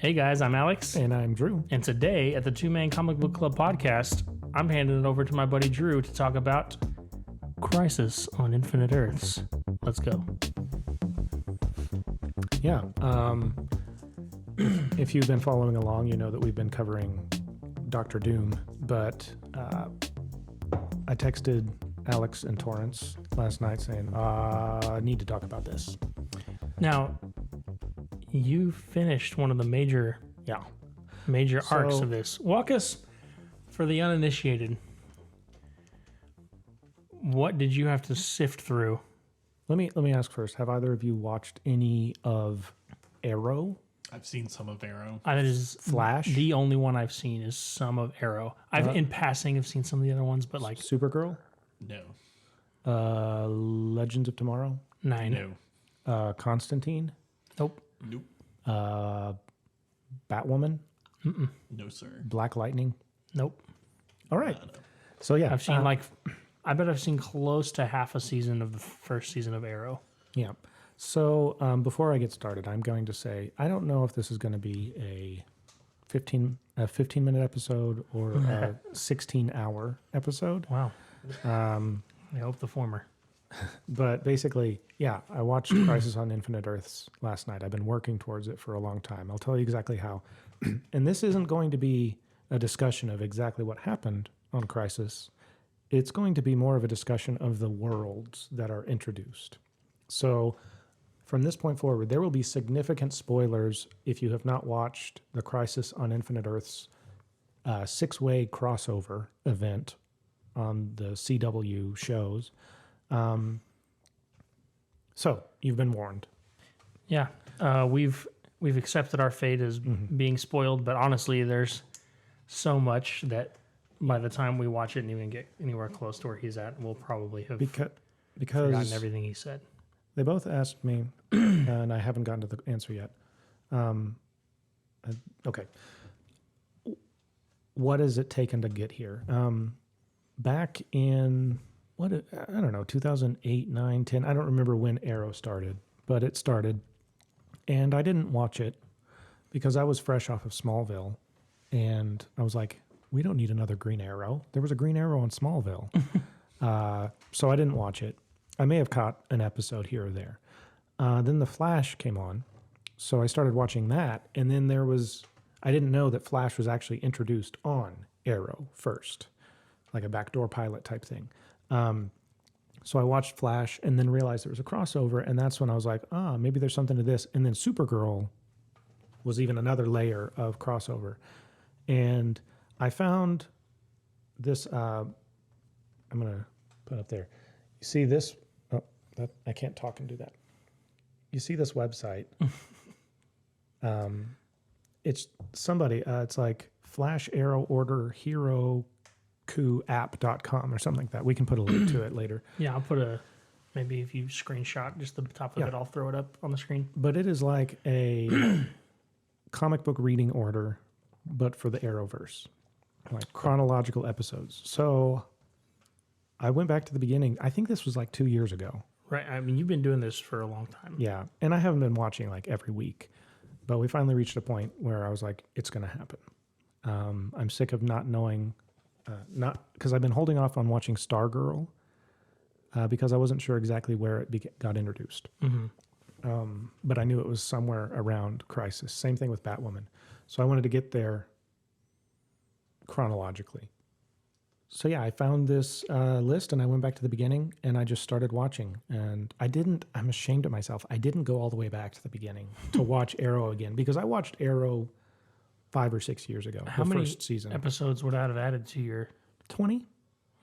Hey guys, I'm Alex. And I'm Drew. And today at the Two Man Comic Book Club podcast, I'm handing it over to my buddy Drew to talk about Crisis on Infinite Earths. Let's go. Yeah. If you've been following along, you know that we've been covering Doctor Doom, but I texted Alex and Torrance last night saying, I need to talk about this. Now, you finished one of the major arcs of this. Walk us, for the uninitiated, what did you have to sift through? Let me ask first, have either of you watched any of Arrow? I've seen some of Arrow. That is Flash? The only one I've seen is some of Arrow. In passing have seen some of the other ones, but like Supergirl? No. Legends of Tomorrow? 9. No. Constantine? Nope. Nope. Batwoman? No, sir. Black Lightning? Nope. All right. No. So yeah. I've seen I bet I've seen close to half a season of the first season of Arrow. Yeah. So before I get started, I'm going to say I don't know if this is going to be a 15-minute episode or a 16-hour episode. Wow. I hope the former. But basically, yeah, I watched Crisis on Infinite Earths last night. I've been working towards it for a long time. I'll tell you exactly how. And this isn't going to be a discussion of exactly what happened on Crisis. It's going to be more of a discussion of the worlds that are introduced. So from this point forward, there will be significant spoilers if you have not watched the Crisis on Infinite Earths 6-way crossover event on the CW shows. So you've been warned. Yeah. We've accepted our fate as being spoiled, but honestly, there's so much that by the time we watch it and even get anywhere close to where he's at, we'll probably have Because forgotten everything he said. They both asked me, and I haven't gotten to the answer yet. Okay. What has it taken to get here? Back in, I don't know, 2008, 9, 10. I don't remember when Arrow started, but it started. And I didn't watch it because I was fresh off of Smallville. And I was like, we don't need another Green Arrow. There was a Green Arrow on Smallville. So I didn't watch it. I may have caught an episode here or there. Then The Flash came on. So I started watching that. And then I didn't know that Flash was actually introduced on Arrow first, like a backdoor pilot type thing. So I watched Flash and then realized there was a crossover. And that's when I was like, maybe there's something to this. And then Supergirl was even another layer of crossover. And I found this, I'm going to put up there. You see this? I can't talk and do that. You see this website? It's somebody. It's like Flash Arrow Order Hero app.com or something like that. We can put a link to it later. Yeah, I'll put maybe if you screenshot just the top of it, I'll throw it up on the screen. But it is like a comic book reading order, but for the Arrowverse, like chronological episodes. So I went back to the beginning. I think this was like 2 years ago. Right. I mean, you've been doing this for a long time. Yeah. And I haven't been watching like every week, but we finally reached a point where I was like, it's going to happen. I'm sick of not knowing, because I've been holding off on watching Stargirl because I wasn't sure exactly where it got introduced. But I knew it was somewhere around Crisis. Same thing with Batwoman. So I wanted to get there chronologically. So yeah, I found this list and I went back to the beginning and I just started watching. And I'm ashamed of myself. I didn't go all the way back to the beginning to watch Arrow again because I watched Arrow 5 or 6 years ago. How many first season. Episodes would that have added to your 20?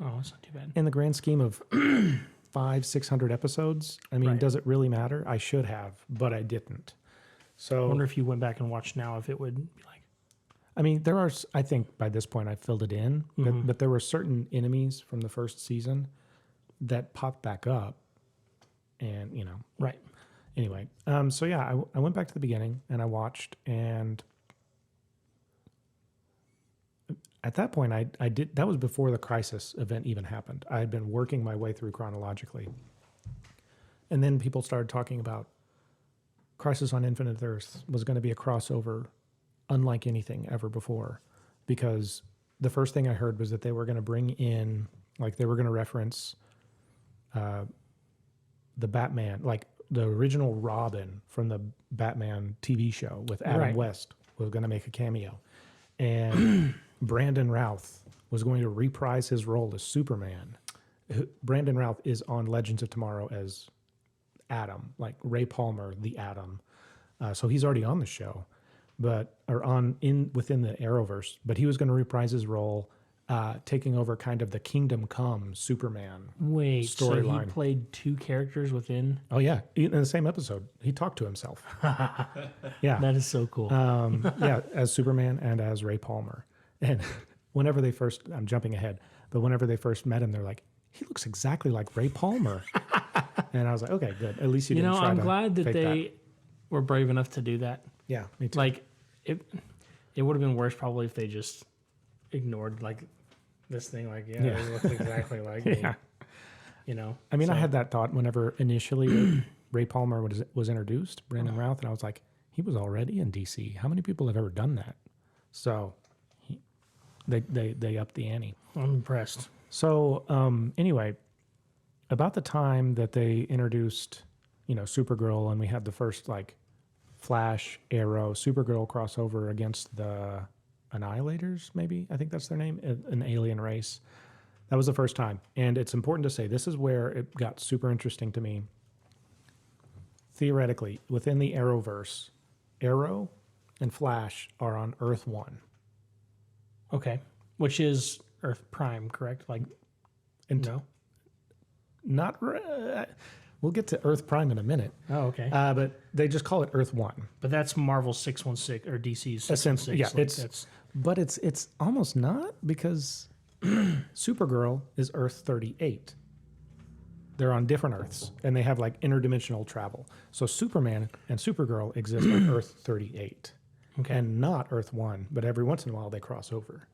Oh, that's not too bad. In the grand scheme of 500-600 episodes, I mean, Does it really matter? I should have, but I didn't. So I wonder if you went back and watched now, if it would be like. I mean, I think by this point I filled it in, but there were certain enemies from the first season that popped back up and, Right. Anyway, so yeah, I went back to the beginning and I watched, and at that point that was before the Crisis event even happened. I had been working my way through chronologically. And then people started talking about Crisis on Infinite Earths was going to be a crossover unlike anything ever before, because the first thing I heard was that they were going to bring in, like, they were going to reference the Batman, like the original Robin from the Batman TV show with Adam Right. West was going to make a cameo. And Brandon Routh was going to reprise his role as Superman. Brandon Routh is on Legends of Tomorrow as Atom, like Ray Palmer, the Atom. So he's already on the show, within the Arrowverse. But he was going to reprise his role, taking over kind of the Kingdom Come Superman. Wait, so he storyline. played two characters within? Oh yeah, in the same episode, he talked to himself. Yeah, That is so cool. yeah, as Superman and as Ray Palmer. And whenever they first, I'm jumping ahead, but whenever they first met him, they're like, he looks exactly like Ray Palmer. And I was like, okay, good. At least you You didn't know, try I'm to glad that fake they were brave enough to do that. Yeah, me too. Like, it would have been worse probably if they just ignored, like, this thing. Like, yeah, Yeah. it looks exactly like me. Yeah. You know? I mean, I So- had that thought whenever initially Ray Palmer was introduced, Brandon Routh, and I was like, he was already in DC. How many people have ever done that? So they upped the ante. I'm impressed. So anyway, about the time that they introduced, Supergirl, and we had the first like Flash, Arrow, Supergirl crossover against the Annihilators, maybe I think that's their name, an alien race. That was the first time, and it's important to say this is where it got super interesting to me. Theoretically, within the Arrowverse, Arrow and Flash are on Earth 1. Okay. Which is Earth Prime, correct? Like, And no? we'll get to Earth Prime in a minute, Oh, okay. but they just call it Earth 1. But that's Marvel 616 or DC's Essentially, 616. yeah, Like, it's that's but it's almost not, because Supergirl is Earth 38. They're on different Earths, and they have like interdimensional travel. So Superman and Supergirl exist on Earth 38, okay. and not Earth 1. But every once in a while they cross over.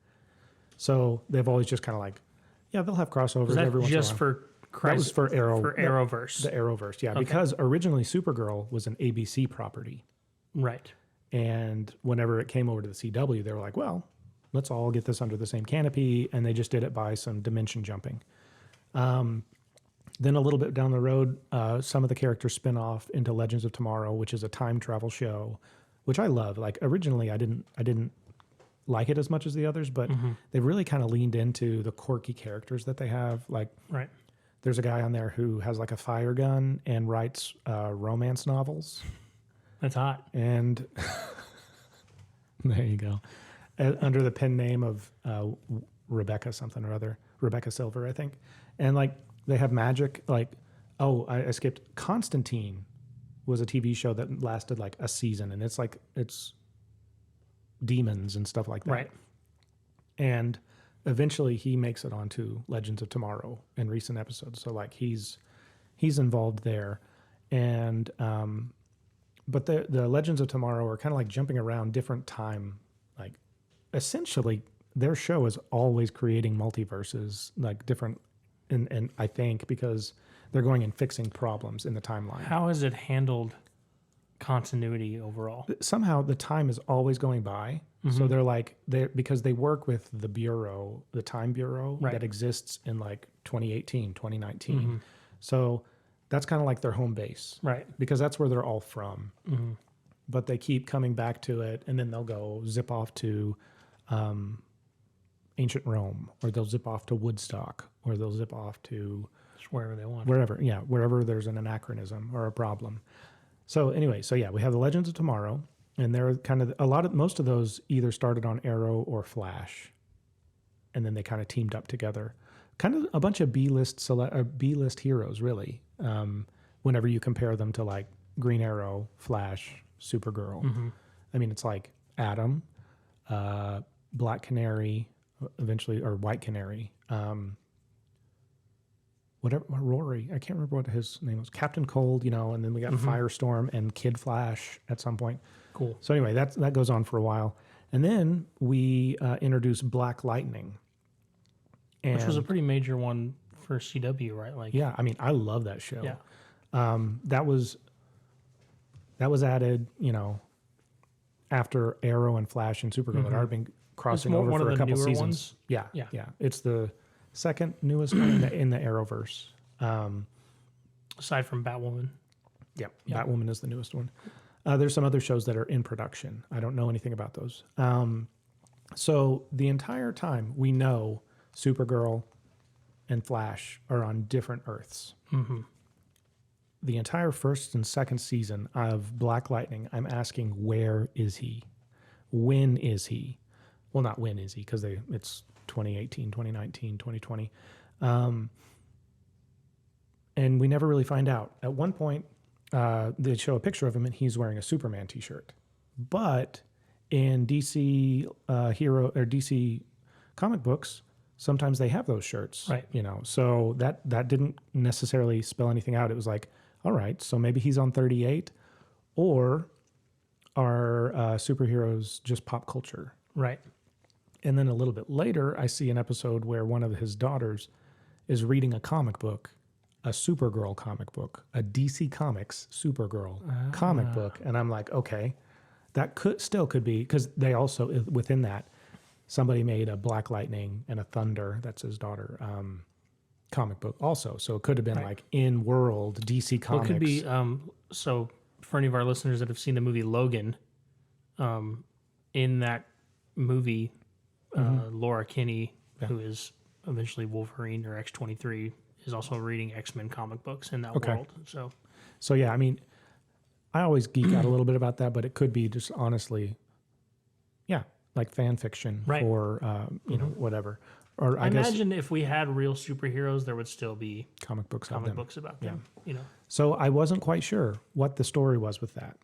So they've always just kind of like, yeah, they'll have crossovers Is that every once just in a while. for That was for Arrow, for Arrowverse? the Arrowverse, yeah, because originally Supergirl was an ABC property. Right. And whenever it came over to the CW, they were like, well, let's all get this under the same canopy. And they just did it by some dimension jumping. Then a little bit down the road, some of the characters spin off into Legends of Tomorrow, which is a time travel show, which I love. Like originally, I didn't like it as much as the others, but they've really kind of leaned into the quirky characters that they have. Like Right. there's a guy on there who has like a fire gun and writes romance novels. That's hot. And there you go. Under the pen name of Rebecca something or other, Rebecca Silver, I think. And like they have magic. Like, I skipped. Constantine was a TV show that lasted like a season, and it's demons and stuff like that. Right. And eventually he makes it onto Legends of Tomorrow in recent episodes. So like he's involved there. And but the Legends of Tomorrow are kind of like jumping around different time. Like essentially their show is always creating multiverses, like different, and I think because they're going and fixing problems in the timeline. How has it handled continuity overall? Somehow the time is always going by. So they're because they work with the bureau, the time bureau Right. that exists in like 2018, 2019. So that's kind of like their home base. Right. Because that's where they're all from. But they keep coming back to it, and then they'll go zip off to ancient Rome, or they'll zip off to Woodstock, or they'll zip off to Just wherever they want. wherever there's an anachronism or a problem. So anyway, we have the Legends of Tomorrow, and they're kind of most of those either started on Arrow or Flash, and then they kind of teamed up together. Kind of a bunch of B-list heroes, really. Whenever you compare them to like Green Arrow, Flash, Supergirl, I mean it's like Atom, Black Canary, eventually, or White Canary. Rory, I can't remember what his name was. Captain Cold, and then we got Firestorm and Kid Flash at some point. Cool. So anyway, that goes on for a while, and then we introduced Black Lightning, Which was a pretty major one for CW, right? Like, yeah, I mean, I love that show. Yeah. That was added, after Arrow and Flash and Supergirl had already been crossing over one for of a the couple newer seasons. ones. Yeah, Yeah. yeah. It's the second newest one in the Arrowverse. Aside from Batwoman. Yep. Batwoman is the newest one. There's some other shows that are in production. I don't know anything about those. So the entire time we know Supergirl and Flash are on different Earths. Mm-hmm. The entire first and second season of Black Lightning, I'm asking, where is he? When is he? Well, not when is he, because it's 2018, 2019, 2020. And we never really find out. At one point, they show a picture of him and he's wearing a Superman t-shirt. But in DC hero or DC comic books, sometimes they have those shirts. Right. You know, so that didn't necessarily spell anything out. It was like, all right, so maybe he's on 38, or are superheroes just pop culture? Right. And then a little bit later, I see an episode where one of his daughters is reading a comic book, a Supergirl comic book, a DC Comics Supergirl comic book. And I'm like, okay, that could be, because they also, within that, somebody made a Black Lightning and a Thunder, that's his daughter, comic book also. So it could have been like in world DC Comics. Well, it could be, so for any of our listeners that have seen the movie Logan, in that movie, Laura Kinney, who is eventually Wolverine or X-23, is also reading X-Men comic books in that world. So yeah, I mean, I always geek out a little bit about that, but it could be just honestly, yeah, like fan fiction or, you know, whatever. Or I imagine if we had real superheroes, there would still be comic books about them, you know. So I wasn't quite sure what the story was with that.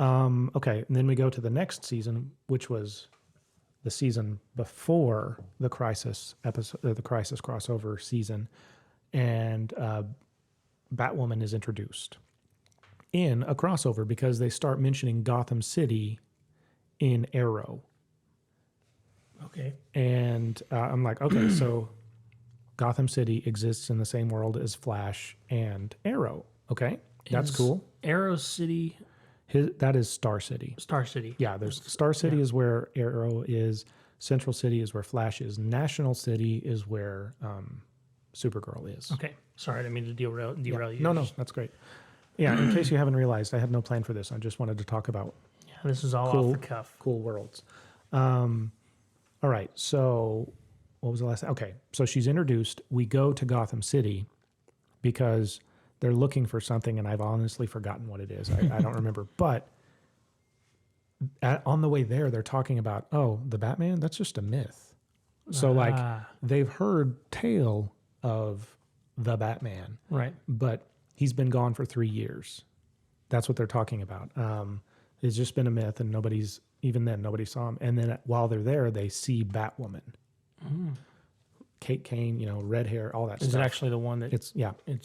Okay, and then we go to the next season, which was the season before the Crisis episode, the Crisis crossover season, and Batwoman is introduced in a crossover because they start mentioning Gotham City in Arrow. Okay. And I'm like, okay, so Gotham City exists in the same world as Flash and Arrow. Okay, that's cool. Arrow City. That is Star City. Star City. Yeah, there's Star City is where Arrow is. Central City is where Flash is. National City is where Supergirl is. Okay. Sorry, I didn't mean to derail you. No, that's great. Yeah, in case you haven't realized, I had no plan for this. I just wanted to talk about This is all cool, off the cuff. Cool worlds. All right, so what was the last? Okay, so she's introduced. We go to Gotham City because they're looking for something, and I've honestly forgotten what it is. I don't remember. But on the way there, they're talking about, oh, the Batman, that's just a myth. So, like, they've heard tale of the Batman. Right. But he's been gone for 3 years. That's what they're talking about. It's just been a myth, and nobody saw him. And then while they're there, they see Batwoman. Kate Kane, you know, red hair, all that stuff. Is it actually the one that It's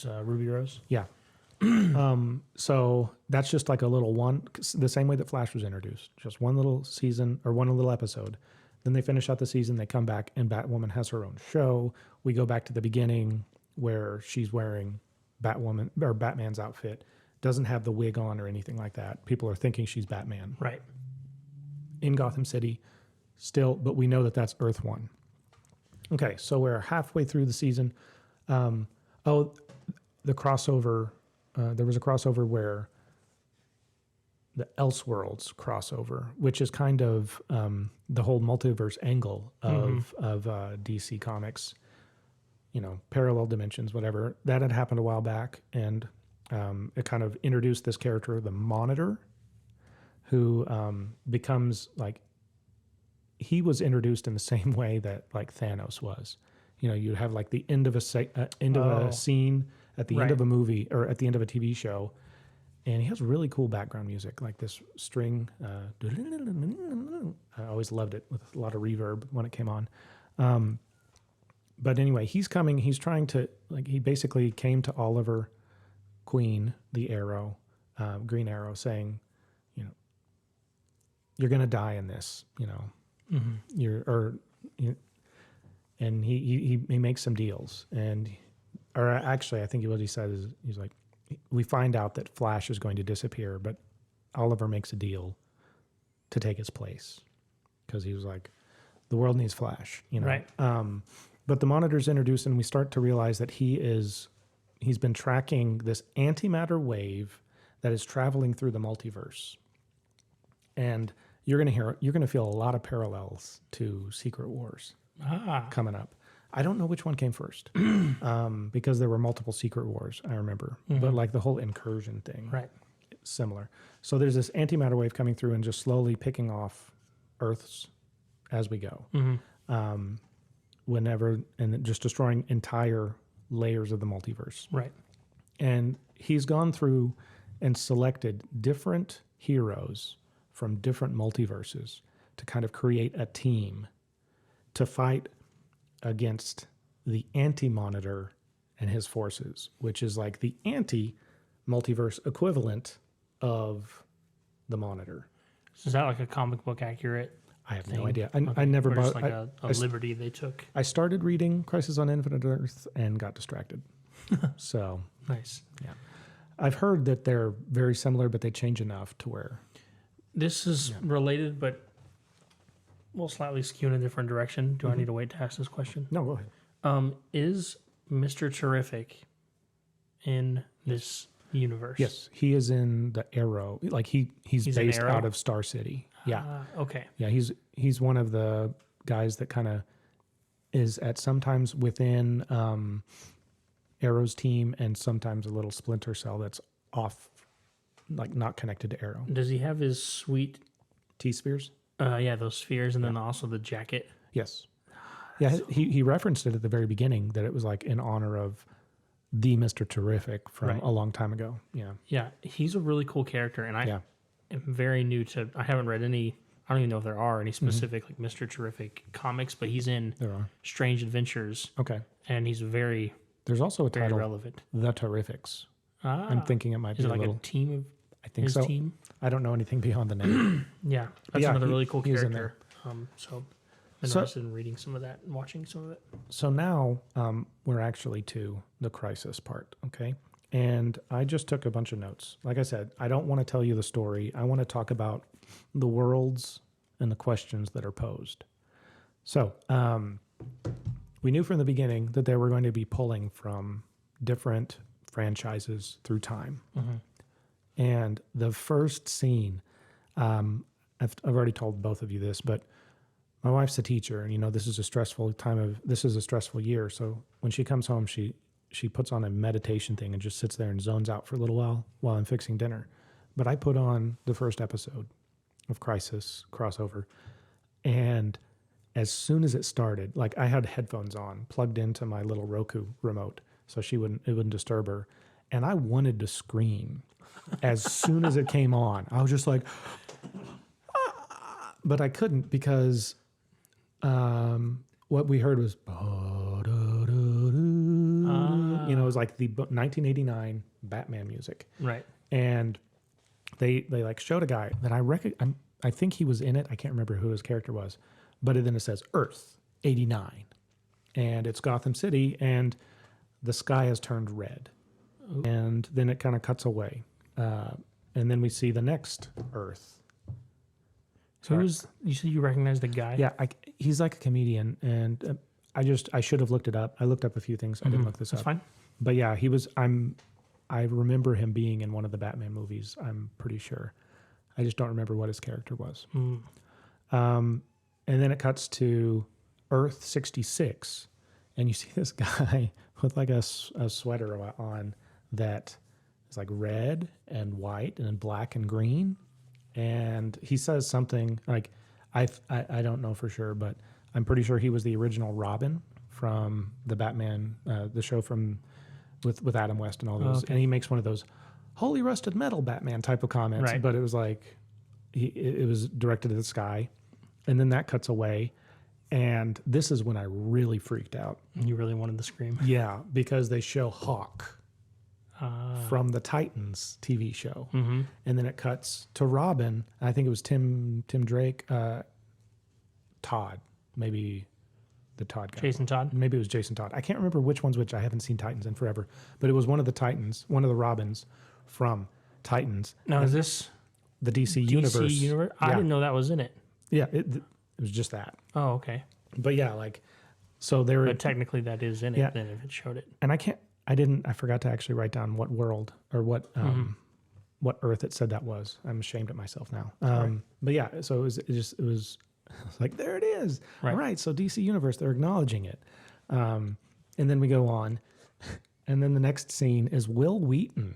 Ruby Rose? Yeah. So that's just like a little one, the same way that Flash was introduced, just one little season or one little episode. Then they finish out the season, they come back, and Batwoman has her own show. We go back to the beginning where she's wearing Batwoman or Batman's outfit, doesn't have the wig on or anything like that. People are thinking she's Batman. Right. In Gotham City still, but we know that that's Earth 1. Okay, so we're halfway through the season. The crossover, there was a crossover where the Elseworlds crossover, which is kind of the whole multiverse angle of DC Comics, you know, parallel dimensions, whatever. That had happened a while back, and it kind of introduced this character, the Monitor, who becomes like, he was introduced in the same way that like Thanos was. You know, you'd have like the end of a scene at the end of a movie or at the end of a TV show, and he has really cool background music, like this string. I always loved it with a lot of reverb when it came on. But anyway, he's coming. He's trying to, like, he basically came to Oliver Queen, the Arrow, Green Arrow, saying, you know, you're going to die in this, you know. And he makes some deals, or actually, I think what he said is, he's like, we find out that Flash is going to disappear, but Oliver makes a deal to take his place because he was like, the world needs Flash, you know. Right. But the Monitor's introduced, and we start to realize that he's been tracking this antimatter wave that is traveling through the multiverse, and you're going to feel a lot of parallels to Secret Wars coming up. I don't know which one came first because there were multiple Secret Wars, I remember. But like the whole incursion thing, Right. similar. So there's this antimatter wave coming through and just slowly picking off Earths as we go. Whenever, and just destroying entire layers of the multiverse. Right. And he's gone through and selected different heroes from different multiverses to kind of create a team to fight against the anti-Monitor and his forces, which is like the anti-multiverse equivalent of the Monitor. So is that like a comic book accurate? I have thing? no idea. Okay. I never Or just bought. like a liberty they took. I started reading Crisis on Infinite Earth and got distracted. So Nice. yeah, I've heard that they're very similar, but they change enough to where. This is related, but we'll slightly skew in a different direction. Do I need to wait to ask this question? No, go ahead. Is Mr. Terrific in this universe? Yes, he is in the Arrow. Like he's He's in based Arrow? out of Star City. Yeah, Okay. yeah. He's one of the guys that kind of is at sometimes within Arrow's team and sometimes a little splinter cell that's off, like not connected to Arrow. Does he have his sweet, T-spheres. yeah, those spheres, and then also the jacket? Yes. Yeah, he referenced it at the very beginning that it was like in honor of the Mr. Terrific from Right. a long time ago. Yeah. Yeah, he's a really cool character, and I Yeah. am very new to. I haven't read any. I don't even know if there are any specific like Mr. Terrific comics, but he's in There are. Strange Adventures, Okay. and he's very, There's also a very title, relevant. The Terrifics. Ah, I'm thinking it might is be it a like little. a team of I think his so. team? I don't know anything beyond the name. Yeah, that's yeah, another really cool he's in character. So I'm So- interested in reading some of that and watching some of it. So now we're actually to the crisis part, okay? And I just took a bunch of notes. Like I said, I don't want to tell you the story. I want to talk about the worlds and the questions that are posed. So we knew from the beginning that they were going to be pulling from different franchises through time. And the first scene, I've already told both of you this, but my wife's a teacher, and this is a stressful year. So when she comes home, she puts on a meditation thing and just sits there and zones out for a little while I'm fixing dinner. But I put on the first episode of Crisis Crossover, and as soon as it started, like I had headphones on, plugged into my little Roku remote, so it wouldn't disturb her, and I wanted to scream as soon as it came on. I was just like, but I couldn't because what we heard was, it was like the 1989 Batman music. Right. And they like showed a guy that I think he was in it. I can't remember who his character was, but then it says Earth 89, and it's Gotham City, and the sky has turned red. Ooh. And then it kind of cuts away, and then we see the next Earth. So you said you recognize the guy? Yeah, he's like a comedian, and I should have looked it up. I looked up a few things. I didn't look this That's up. fine. But yeah, he was. I remember him being in one of the Batman movies. I'm pretty sure. I just don't remember what his character was. And then it cuts to Earth 66, and you see this guy with like a sweater on that is like red and white and black and green, and he says something like, I don't know for sure, but I'm pretty sure he was the original Robin from the Batman, the show from with Adam West and all those. Okay. And he makes one of those holy rusted metal Batman type of comments, Right. but it was like it was directed at the sky, and then that cuts away, and this is when I really freaked out. You really wanted to scream. Yeah, because they show Hawk from the Titans TV show, and then it cuts to Robin. I think it was Tim Drake, Todd, maybe the Todd guy. Jason Todd? Maybe it was Jason Todd. I can't remember which one's which. I haven't seen Titans in forever, but it was one of the Titans, one of the Robins from Titans. Now, is this the DC, DC universe. universe. I Yeah. didn't know that was in it. Yeah, it was just that. Oh, okay. But yeah, like, so there. But technically, that is in it. Yeah. Then if it showed it. And I forgot to actually write down what world or what Earth it said that was. I'm ashamed of myself now. But yeah, so it was like, there it is. Right. All right. So DC Universe, they're acknowledging it. And then we go on. And then the next scene is Will Wheaton,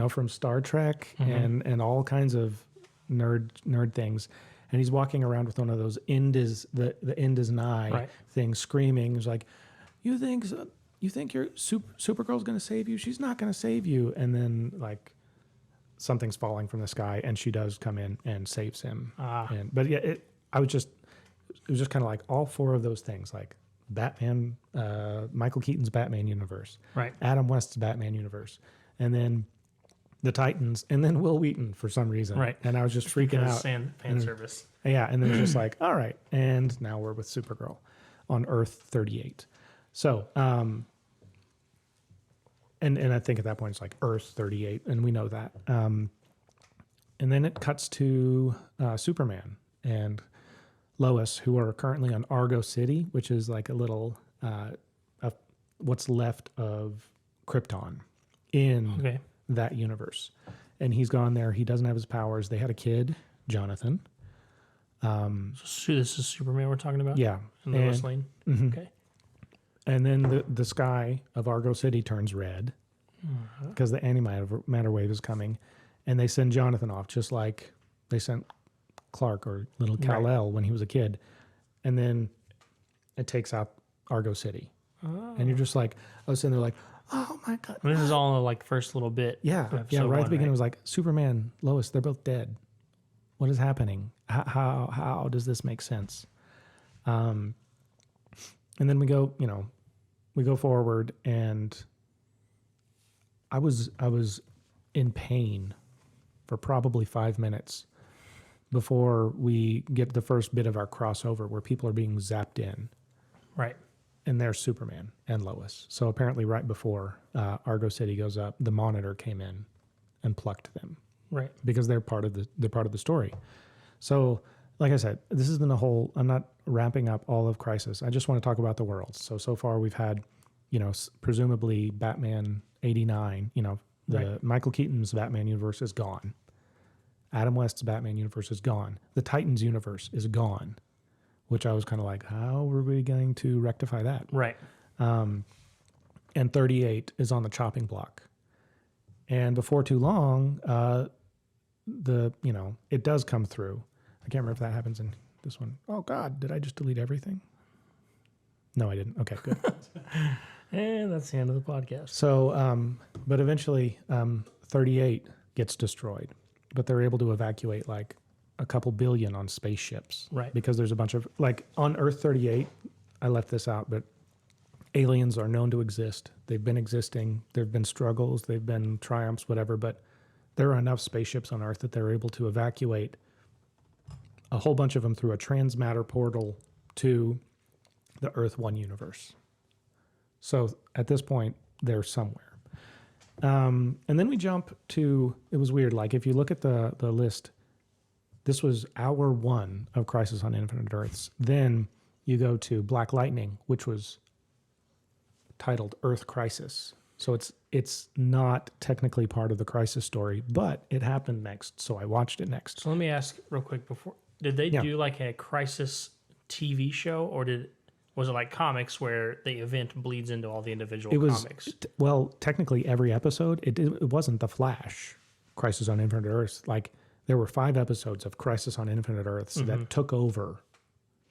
from Star Trek and all kinds of nerd things. And he's walking around with one of those the end is nigh Right. thing, screaming. He's like, you think your Supergirl's going to save you? She's not going to save you. And then like something's falling from the sky, and she does come in and saves him. But yeah, it was just kind of like all four of those things, like Batman, Michael Keaton's Batman universe, Right. Adam West's Batman universe, and then the Titans, and then Will Wheaton for some reason. Right. And I was just freaking Because out. fan service. Yeah, and then it's just like, all right, and now we're with Supergirl on Earth 38. So, and I think at that point it's like Earth 38, and we know that. And then it cuts to Superman and Lois, who are currently on Argo City, which is like a little what's left of Krypton in that universe. And he's gone there. He doesn't have his powers. They had a kid, Jonathan. So this is Superman we're talking about? Yeah. In Lois Lane? Okay. And then the sky of Argo City turns red because the antimatter wave is coming. And they send Jonathan off, just like they sent Clark or little Kal-El when he was a kid. And then it takes out Argo City. And you're just like, I was sitting there like, oh my God. And this is all in the like first little bit. Yeah. of Yeah. episode Right at one, the beginning, it was like Superman, Lois, they're both dead. What is happening? How does this make sense? And then we go forward, and I was in pain for probably 5 minutes before we get the first bit of our crossover where people are being zapped in, Right. and there's Superman and Lois. So apparently, right before Argo City goes up, the Monitor came in and plucked them. Right. Because they're part of the story. So, like I said, this isn't a whole. I'm not wrapping up all of Crisis. I just want to talk about the worlds. So far we've had, presumably Batman 89. Michael Keaton's Batman universe is gone. Adam West's Batman universe is gone. The Titans universe is gone, which I was kind of like, how are we going to rectify that? Right. And 38 is on the chopping block. And before too long, it does come through. I can't remember if that happens in this one. Oh God, did I just delete everything? No, I didn't. Okay, good. And that's the end of the podcast. So, but eventually, 38 gets destroyed, but they're able to evacuate like a couple billion on spaceships. Right. Because there's a bunch of, like on Earth 38, I left this out, but aliens are known to exist. They've been existing. There've been struggles. They've been triumphs, whatever, but there are enough spaceships on Earth that they're able to evacuate a whole bunch of them through a transmatter portal to the Earth 1 universe. So at this point, they're somewhere. And then we jump to, it was weird. Like if you look at the list, this was hour 1 of Crisis on Infinite Earths. Then you go to Black Lightning, which was titled Earth Crisis. So it's not technically part of the Crisis story, but it happened next, so I watched it next. So let me ask real quick before, did they do like a Crisis TV show, or was it like comics where the event bleeds into all the individual comics? Well, technically every episode, it wasn't The Flash, Crisis on Infinite Earths. Like there were 5 episodes of Crisis on Infinite Earths that took over.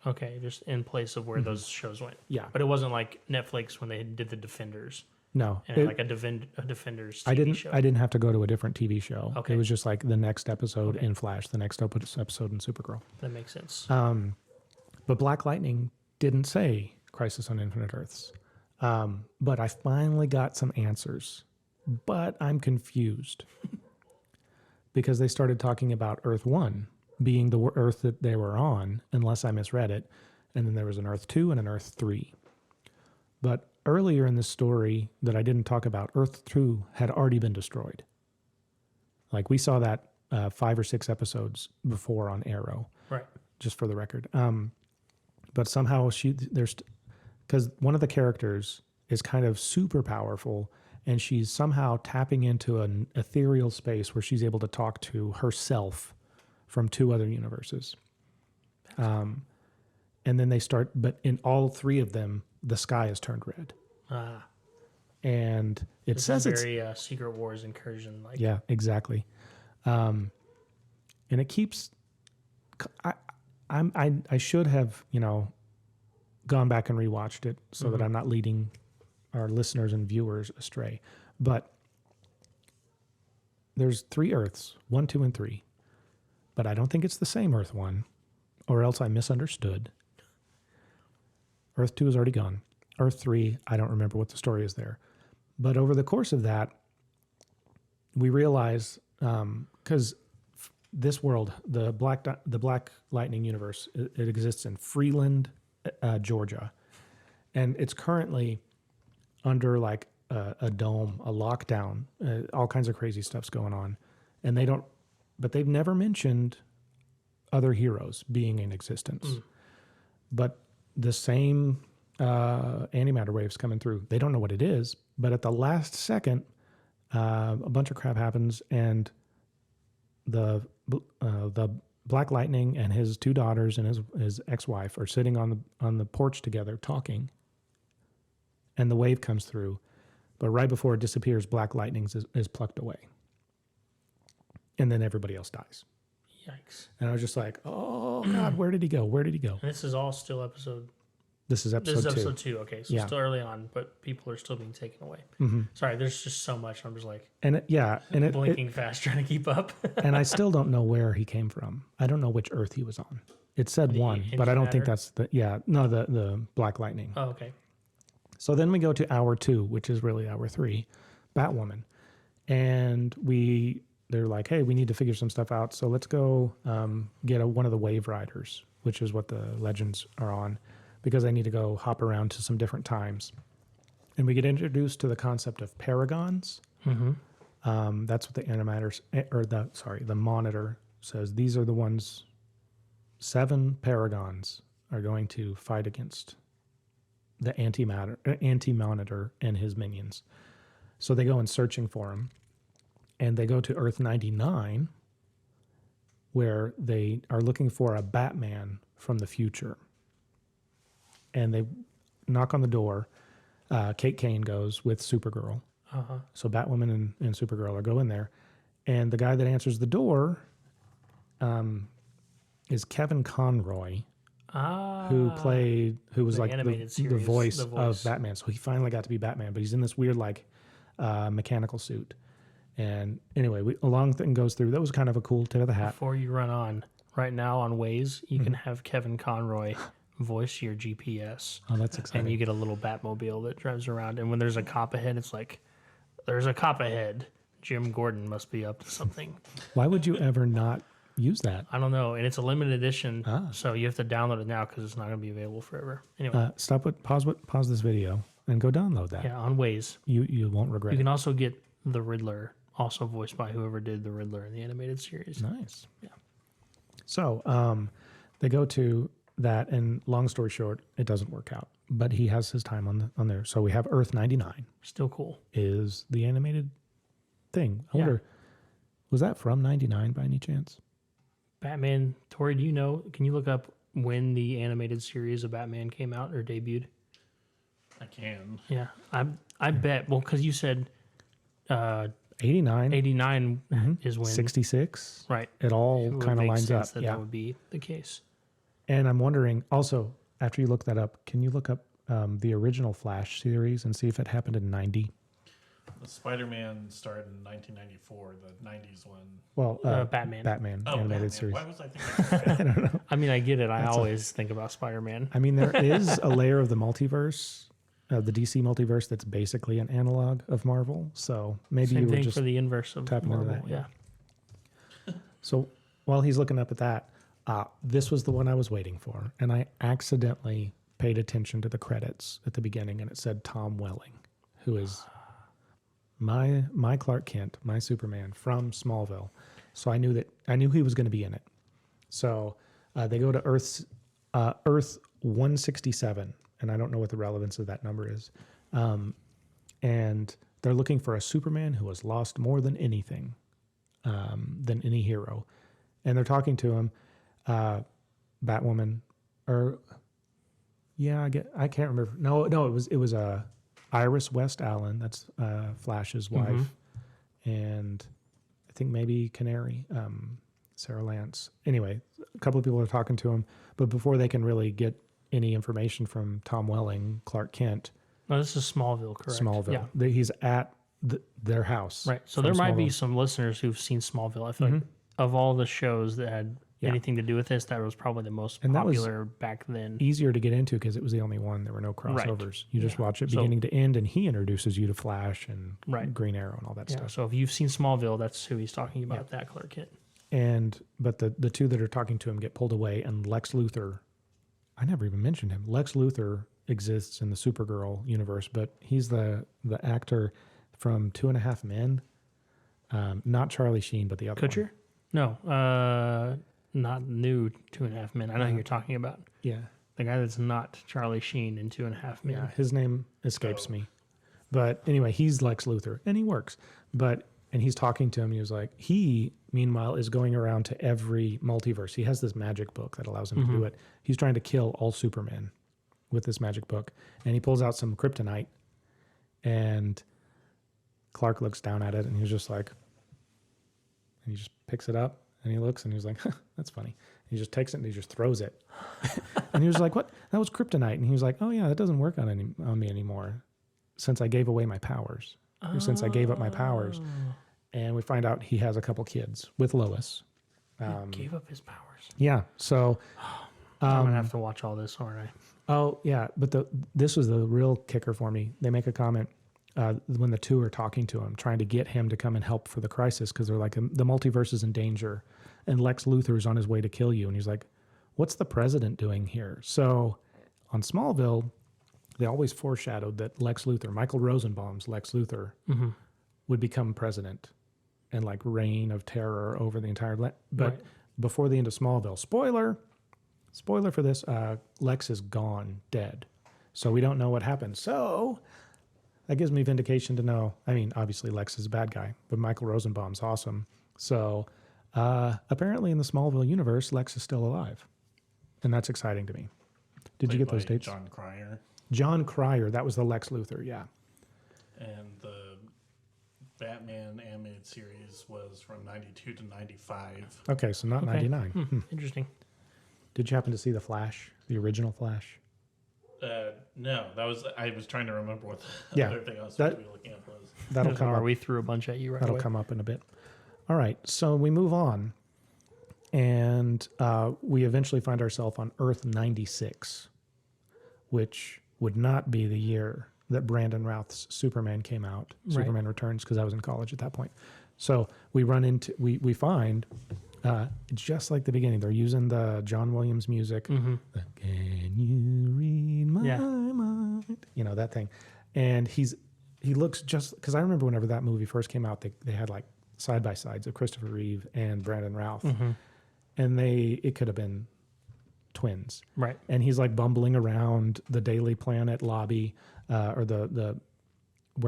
Okay, just in place of where those shows went. Yeah. But it wasn't like Netflix when they did the Defenders. No. And like a Defenders TV show. I didn't have to go to a different TV show. Okay. It was just like the next episode in Flash, the next episode in Supergirl. That makes sense. But Black Lightning didn't say Crisis on Infinite Earths. But I finally got some answers. But I'm confused. Because they started talking about Earth 1 being the Earth that they were on, unless I misread it. And then there was an Earth 2 and an Earth 3. But earlier in this story that I didn't talk about, Earth 2 had already been destroyed. Like we saw that 5 or 6 episodes before on Arrow, Right. just for the record. But somehow because one of the characters is kind of super powerful, and she's somehow tapping into an ethereal space where she's able to talk to herself from 2 other universes. And then but in all 3 of them, the sky is turned red. And it This says is it's very Secret Wars incursion. Like, yeah, exactly. And it keeps. I should have gone back and rewatched it so that I'm not leading our listeners and viewers astray. But there's 3 Earths, 1, 2, and 3. But I don't think it's the same Earth 1, or else I misunderstood. Earth 2 is already gone. Earth 3, I don't remember what the story is there. But over the course of that, we realize, because this world, the Black Lightning universe, it exists in Freeland, Georgia. And it's currently under like a dome, a lockdown, all kinds of crazy stuff's going on. And they've never mentioned other heroes being in existence. But the same antimatter waves coming through. They don't know what it is, but at the last second, a bunch of crap happens, and the Black Lightning and his 2 daughters and his ex-wife are sitting on the porch together talking, and the wave comes through, but right before it disappears, Black Lightning is plucked away, and then everybody else dies. Yikes. And I was just like, oh God, where did he go? Where did he go? And this is all still episode. This is episode This is 2. episode 2. Okay, so Yeah. still early on, but people are still being taken away. Sorry, there's just so much. I'm just like And it blinking fast, trying to keep up. and I still don't know where he came from. I don't know which Earth he was on. It said 1, but I don't think antimatter? that's the Black Lightning. Oh, okay. So then we go to hour 2, which is really hour 3, Batwoman. And they're like, hey, we need to figure some stuff out. So let's go get one of the Wave Riders, which is what the Legends are on, because I need to go hop around to some different times. And we get introduced to the concept of paragons. That's what the animators, the monitor says. These are the ones, 7 paragons are going to fight against the anti-monitor and his minions. So they go in searching for him, and they go to Earth 99, where they are looking for a Batman from the future. And they knock on the door. Kate Kane goes with Supergirl. So Batwoman and Supergirl are going there. And the guy that answers the door is Kevin Conroy, who was The like animated the series, voice the of voice. Batman. So he finally got to be Batman, but he's in this weird like mechanical suit. And anyway, a long thing goes through. That was kind of a cool tip of the hat. Before you run on, right now on Waze, you can have Kevin Conroy voice your GPS. Oh, that's exciting. And you get a little Batmobile that drives around. And when there's a cop ahead, it's like, there's a cop ahead. Jim Gordon must be up to something. Why would you ever not use that? I don't know. And it's a limited edition, so you have to download it now because it's not going to be available forever. Anyway, Pause this video and go download that. yeah, on Waze. You won't regret You it. can also get the Riddler, also voiced by whoever did the Riddler in the animated series. Nice. Yeah. So they go to that, and long story short, it doesn't work out. But he has his time on there. So we have Earth 99 Still cool. is the animated thing. I wonder, was that from 99 by any chance? Batman, Tori, do you know? Can you look up when the animated series of Batman came out or debuted? I can. Yeah, I bet. Well, because you said 89, 89 is when 66. right. It all It would kind of make lines up. sense that Yeah. that would be the case. And I'm wondering also, after you look that up, can you look up the original Flash series and see if it happened in 90? The Spider-Man started in 1994, the 90s one. Well, Batman. Batman Oh, animated Batman. series. Why was I thinking? I mean, I get it. I always think about Spider-Man. I mean, there is a layer of the multiverse, the DC multiverse, that's basically an analog of Marvel. So maybe Same you were thing just for the inverse of tapping into Marvel. that, Yeah. So while he's looking up at that, this was the one I was waiting for, and I accidentally paid attention to the credits at the beginning, and it said Tom Welling, who is my Clark Kent, my Superman from Smallville, So I knew he was going to be in it. So they go to Earth 167, and I don't know what the relevance of that number is. And they're looking for a Superman who has lost more than anything, than any hero. And they're talking to him, Batwoman, or I can't remember. No, it was Iris West Allen. That's Flash's wife, and I think maybe Canary, Sarah Lance. Anyway, a couple of people are talking to him, but before they can really get any information from Tom Welling, Clark Kent. No, this is Smallville, correct? Smallville. Yeah. He's at their house. Right. So from there might be Smallville. some listeners who've seen Smallville. I feel like of all the shows that had anything to do with this, that was probably the most And that was popular back then. Easier to get into because it was the only one. There were no crossovers. You just watch it So- beginning to end, and he introduces you to Flash and Right. Green Arrow and all that Yeah. stuff. So if you've seen Smallville, that's who he's talking about. That Clark Kent. But the two that are talking to him get pulled away, and Lex Luthor, I never even mentioned him. Lex Luthor exists in the Supergirl universe, but he's the actor from 2.5 Men. Not Charlie Sheen, but the other Kutcher? one. No, not new 2.5 Men. I know who you're talking about. Yeah. The guy that's not Charlie Sheen in 2.5 Men. Yeah, his name escapes me. But anyway, he's Lex Luthor, and he works. And he's talking to him. He was like, meanwhile, is going around to every multiverse. He has this magic book that allows him to do it. He's trying to kill all Supermen with this magic book. And he pulls out some kryptonite, and Clark looks down at it, and he's just like, and he just picks it up, and he looks, and he's like, that's funny. And he just takes it, and he just throws it. And he was like, what? That was kryptonite. And he was like, oh, yeah, that doesn't work on me anymore since I gave away my powers. Or since I gave up my powers. And we find out he has a couple kids with Lois. He gave up his powers. Yeah. So, I'm gonna have to watch all this, aren't I? oh yeah, but this was the real kicker for me. They make a comment when the two are talking to him, trying to get him to come and help for the crisis because they're like, the multiverse is in danger, and Lex Luthor is on his way to kill you. And he's like, "What's the president doing here?" So, on Smallville, they always foreshadowed that Lex Luthor, Michael Rosenbaum's Lex Luthor, would become president and like reign of terror over the entire but Right. before the end of Smallville, spoiler for this, Lex is gone, dead. So we don't know what happened. So that gives me vindication to know. I mean, obviously Lex is a bad guy, but Michael Rosenbaum's awesome. So apparently in the Smallville universe, Lex is still alive. And that's exciting to me. Did you Played get those by dates? John Cryer. John Cryer, that was the Lex Luthor, yeah. And the Batman animated series was from 92 to 95. Okay, so not 99. Interesting. Did you happen to see the Flash, the original Flash? No, I was trying to remember what the Yeah, other thing I was supposed to be looking at was. That'll come Where up. we threw a bunch at you right That'll away. come up in a bit. All right, so we move on, and we eventually find ourselves on Earth 96, which would not be the year that Brandon Routh's Superman came out. Right. Superman Returns, because I was in college at that point. So we we find just like the beginning, they're using the John Williams music. The, Can you read my mind? You know, that thing. And he looks just, because I remember whenever that movie first came out, they had like side by sides of Christopher Reeve and Brandon Routh, and it could have been twins. Right. And he's like bumbling around the Daily Planet lobby, or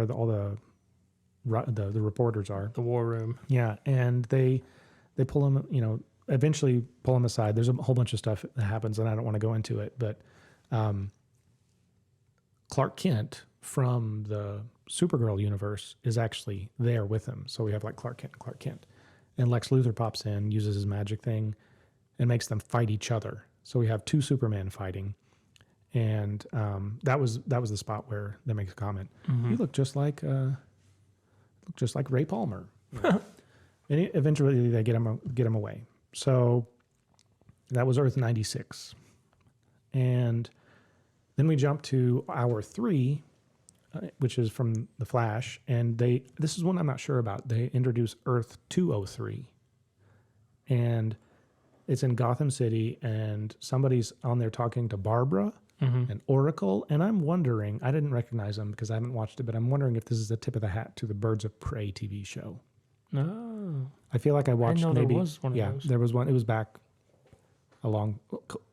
all the reporters are. The war room. Yeah, and they pull him, eventually pull him aside. There's a whole bunch of stuff that happens, and I don't want to go into it, but Clark Kent from the Supergirl universe is actually there with him. So we have like Clark Kent. And Lex Luthor pops in, uses his magic thing, and makes them fight each other. So we have two Superman fighting. And that was the spot where they make a comment. You look just like Ray Palmer. And eventually they get him away. So that was Earth 96. And then we jump to hour 3, which is from The Flash. And this is one I'm not sure about. They introduce Earth 203. And it's in Gotham City, and somebody's on there talking to Barbara and Oracle. And I'm wondering, I didn't recognize them because I haven't watched it, but I'm wondering if this is the tip of the hat to the Birds of Prey TV show. No. I feel like I watched know maybe. there was one of yeah, those. there was one. It was back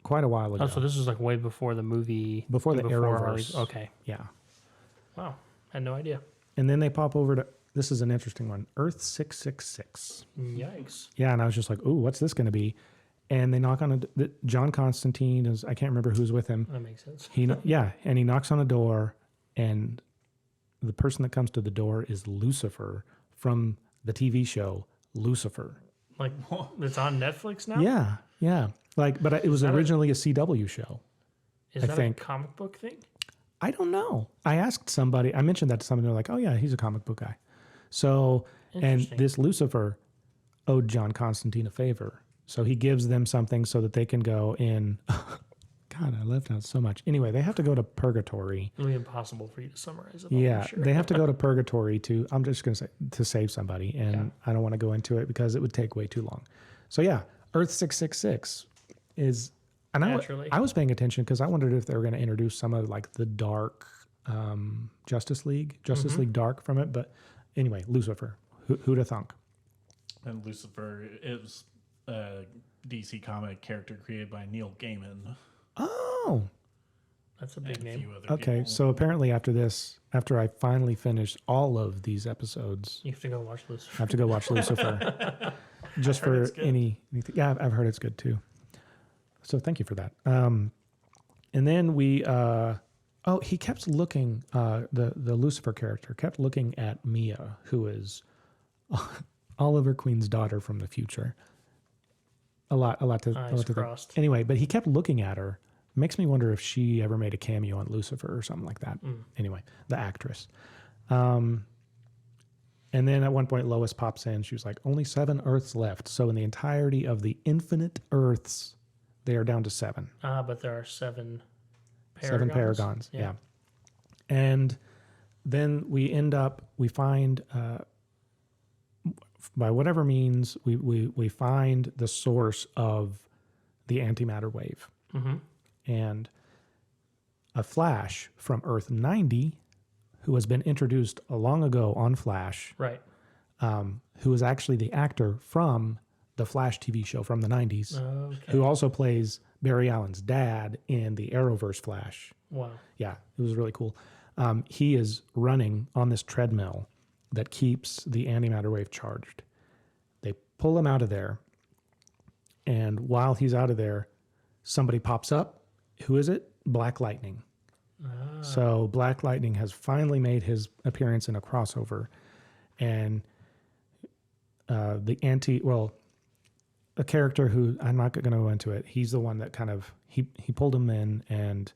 quite a while ago. Oh, so this is like way before the movie. Before the Harley- Arrowverse. Okay. Yeah. Wow. Had no idea. And then they pop over to, this is an interesting one, Earth 666. Yikes. Yeah, and I was just like, ooh, what's this going to be? And they knock on John Constantine is, I can't remember who's with him. That makes sense. And he knocks on a door, and the person that comes to the door is Lucifer from the TV show Lucifer. Like, it's on Netflix now? Yeah. But it was originally a CW show. Is I that think. a comic book thing? I don't know. I asked somebody, I mentioned that to somebody, they're like, oh yeah, he's a comic book guy. So, and Interesting. this Lucifer owed John Constantine a favor. So he gives them something so that they can go in. God, I left out so much. Anyway, they have to go to purgatory. It'll be impossible for you to summarize it all, Yeah, I'm sure. they have to go to purgatory I'm just going to say, to save somebody. And I don't want to go into it because it would take way too long. So yeah, Earth 666 is, and Naturally. I was paying attention because I wondered if they were going to introduce some of like the dark Justice League Dark from it. But anyway, Lucifer, who'd have thunk? And Lucifer is a DC comic character created by Neil Gaiman. Oh, That's a big And a name. few other okay. people. So apparently after I finally finished all of these episodes, You have to go watch this. I have to go watch Lucifer. Just I've heard for it's good. anything. Yeah, I've heard it's good too. So thank you for that. And then he kept looking, the Lucifer character kept looking at Mia, who is Oliver Queen's daughter from the future. A lot to Eyes think. crossed. Anyway, but he kept looking at her. Makes me wonder if she ever made a cameo on Lucifer or something like that. Anyway, the actress. And then at one point, Lois pops in. She was like, only 7 Earths left. So in the entirety of the infinite Earths, they are down to 7. But there are 7 paragons. 7 paragons, yeah. And then we find, by whatever means, we find the source of the antimatter wave. Mm-hmm. And a Flash from Earth 90, who has been introduced long ago on Flash, Right. who is actually the actor from the Flash TV show from the 90s, Okay. who also plays Barry Allen's dad in the Arrowverse Flash. Wow. Yeah, it was really cool. He is running on this treadmill that keeps the antimatter wave charged. They pull him out of there, and while he's out of there, somebody pops up. Who is it? Black Lightning. So Black Lightning has finally made his appearance in a crossover, and a character who I'm not going to go into it. He's the one that kind of he pulled him in, and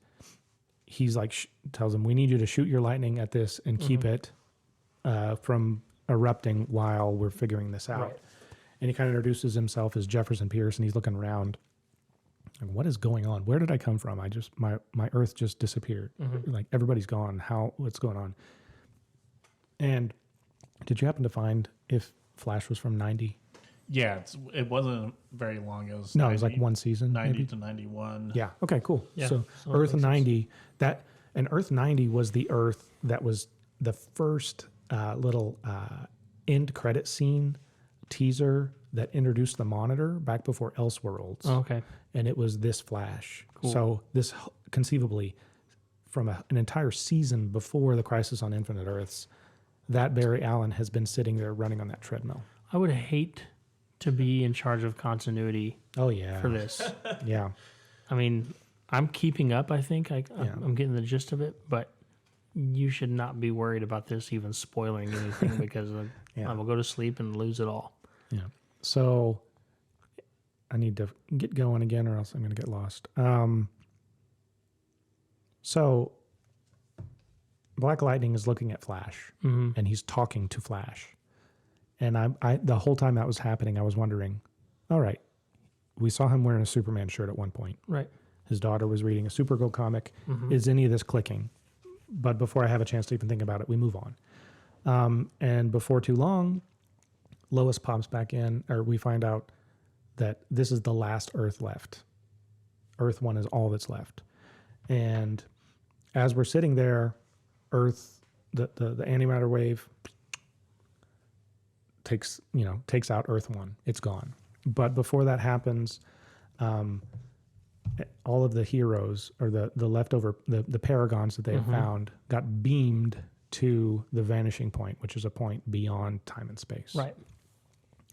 he's like tells him, "We need you to shoot your lightning at this and keep it from erupting while we're figuring this out." Right. And he kind of introduces himself as Jefferson Pierce, and he's looking around. Like, what is going on? Where did I come from? My Earth just disappeared. Like everybody's gone. What's going on? And did you happen to find if Flash was from 90? Yeah, it wasn't very long. It was No, it was like one season. 90 maybe? to 91. Yeah. Okay, cool. Yeah, So so that Earth makes sense. 90, Earth 90 was the Earth that was the first little end credit scene teaser that introduced the Monitor back before Elseworlds. Oh, okay. And it was this Flash. Cool. So this conceivably from an entire season before the Crisis on Infinite Earths, that Barry Allen has been sitting there running on that treadmill. I would hate to be in charge of continuity Oh yeah. for this. Yeah. I mean, I'm keeping up, I think. I'm getting the gist of it, but you should not be worried about this even spoiling anything because I will go to sleep and lose it all. Yeah. So I need to get going again or else I'm going to get lost. So Black Lightning is looking at Flash and he's talking to Flash. And I the whole time that was happening, I was wondering, all right, we saw him wearing a Superman shirt at one point. Right. His daughter was reading a Supergirl comic. Is any of this clicking? But before I have a chance to even think about it, we move on. And before too long, Lois pops back in, or we find out that this is the last Earth left. Earth 1 is all that's left. And as we're sitting there, Earth, the antimatter wave takes out Earth One. It's gone. But before that happens, all of the heroes or the leftover the paragons that they have found got beamed to the vanishing point, which is a point beyond time and space. Right.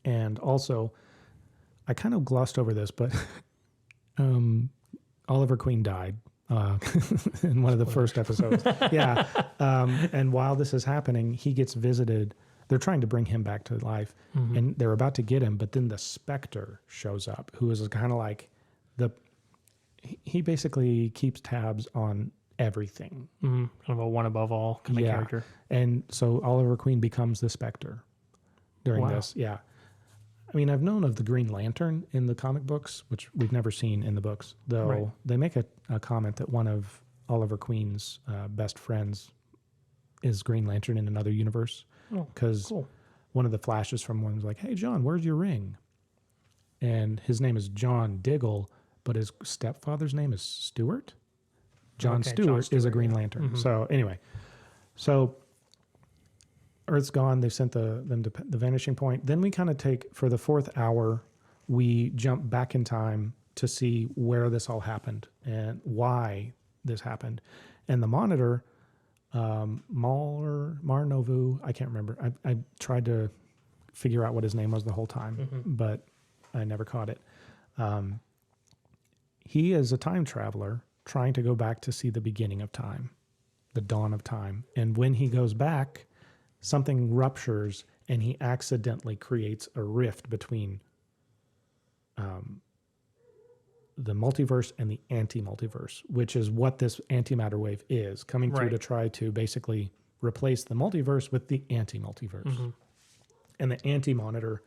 And also, I kind of glossed over this, but Oliver Queen died in one of the first episodes. Yeah. And while this is happening, he gets visited. They're trying to bring him back to life, and they're about to get him, but then the Spectre shows up, who is kind of like he basically keeps tabs on everything. Kind of a one above all kind of character. And so Oliver Queen becomes the Spectre during this. Yeah. I mean, I've known of the Green Lantern in the comic books, which we've never seen in the books, though they make a comment that one of Oliver Queen's best friends is Green Lantern in another universe. Because one of the Flashes from one was like, "Hey, John, where's your ring?" And his name is John Diggle, but his stepfather's name is Stewart. John Stewart is a Green Lantern. So anyway, Earth's gone. They've sent them to the vanishing point. Then we kind of take, for the 4th hour, we jump back in time to see where this all happened and why this happened. And the Monitor, Marnovu, I can't remember. I tried to figure out what his name was the whole time, but I never caught it. He is a time traveler trying to go back to see the beginning of time, the dawn of time. And when he goes back, something ruptures and he accidentally creates a rift between the multiverse and the anti-multiverse, which is what this antimatter wave is, coming through to try to basically replace the multiverse with the anti-multiverse. And the anti-monitor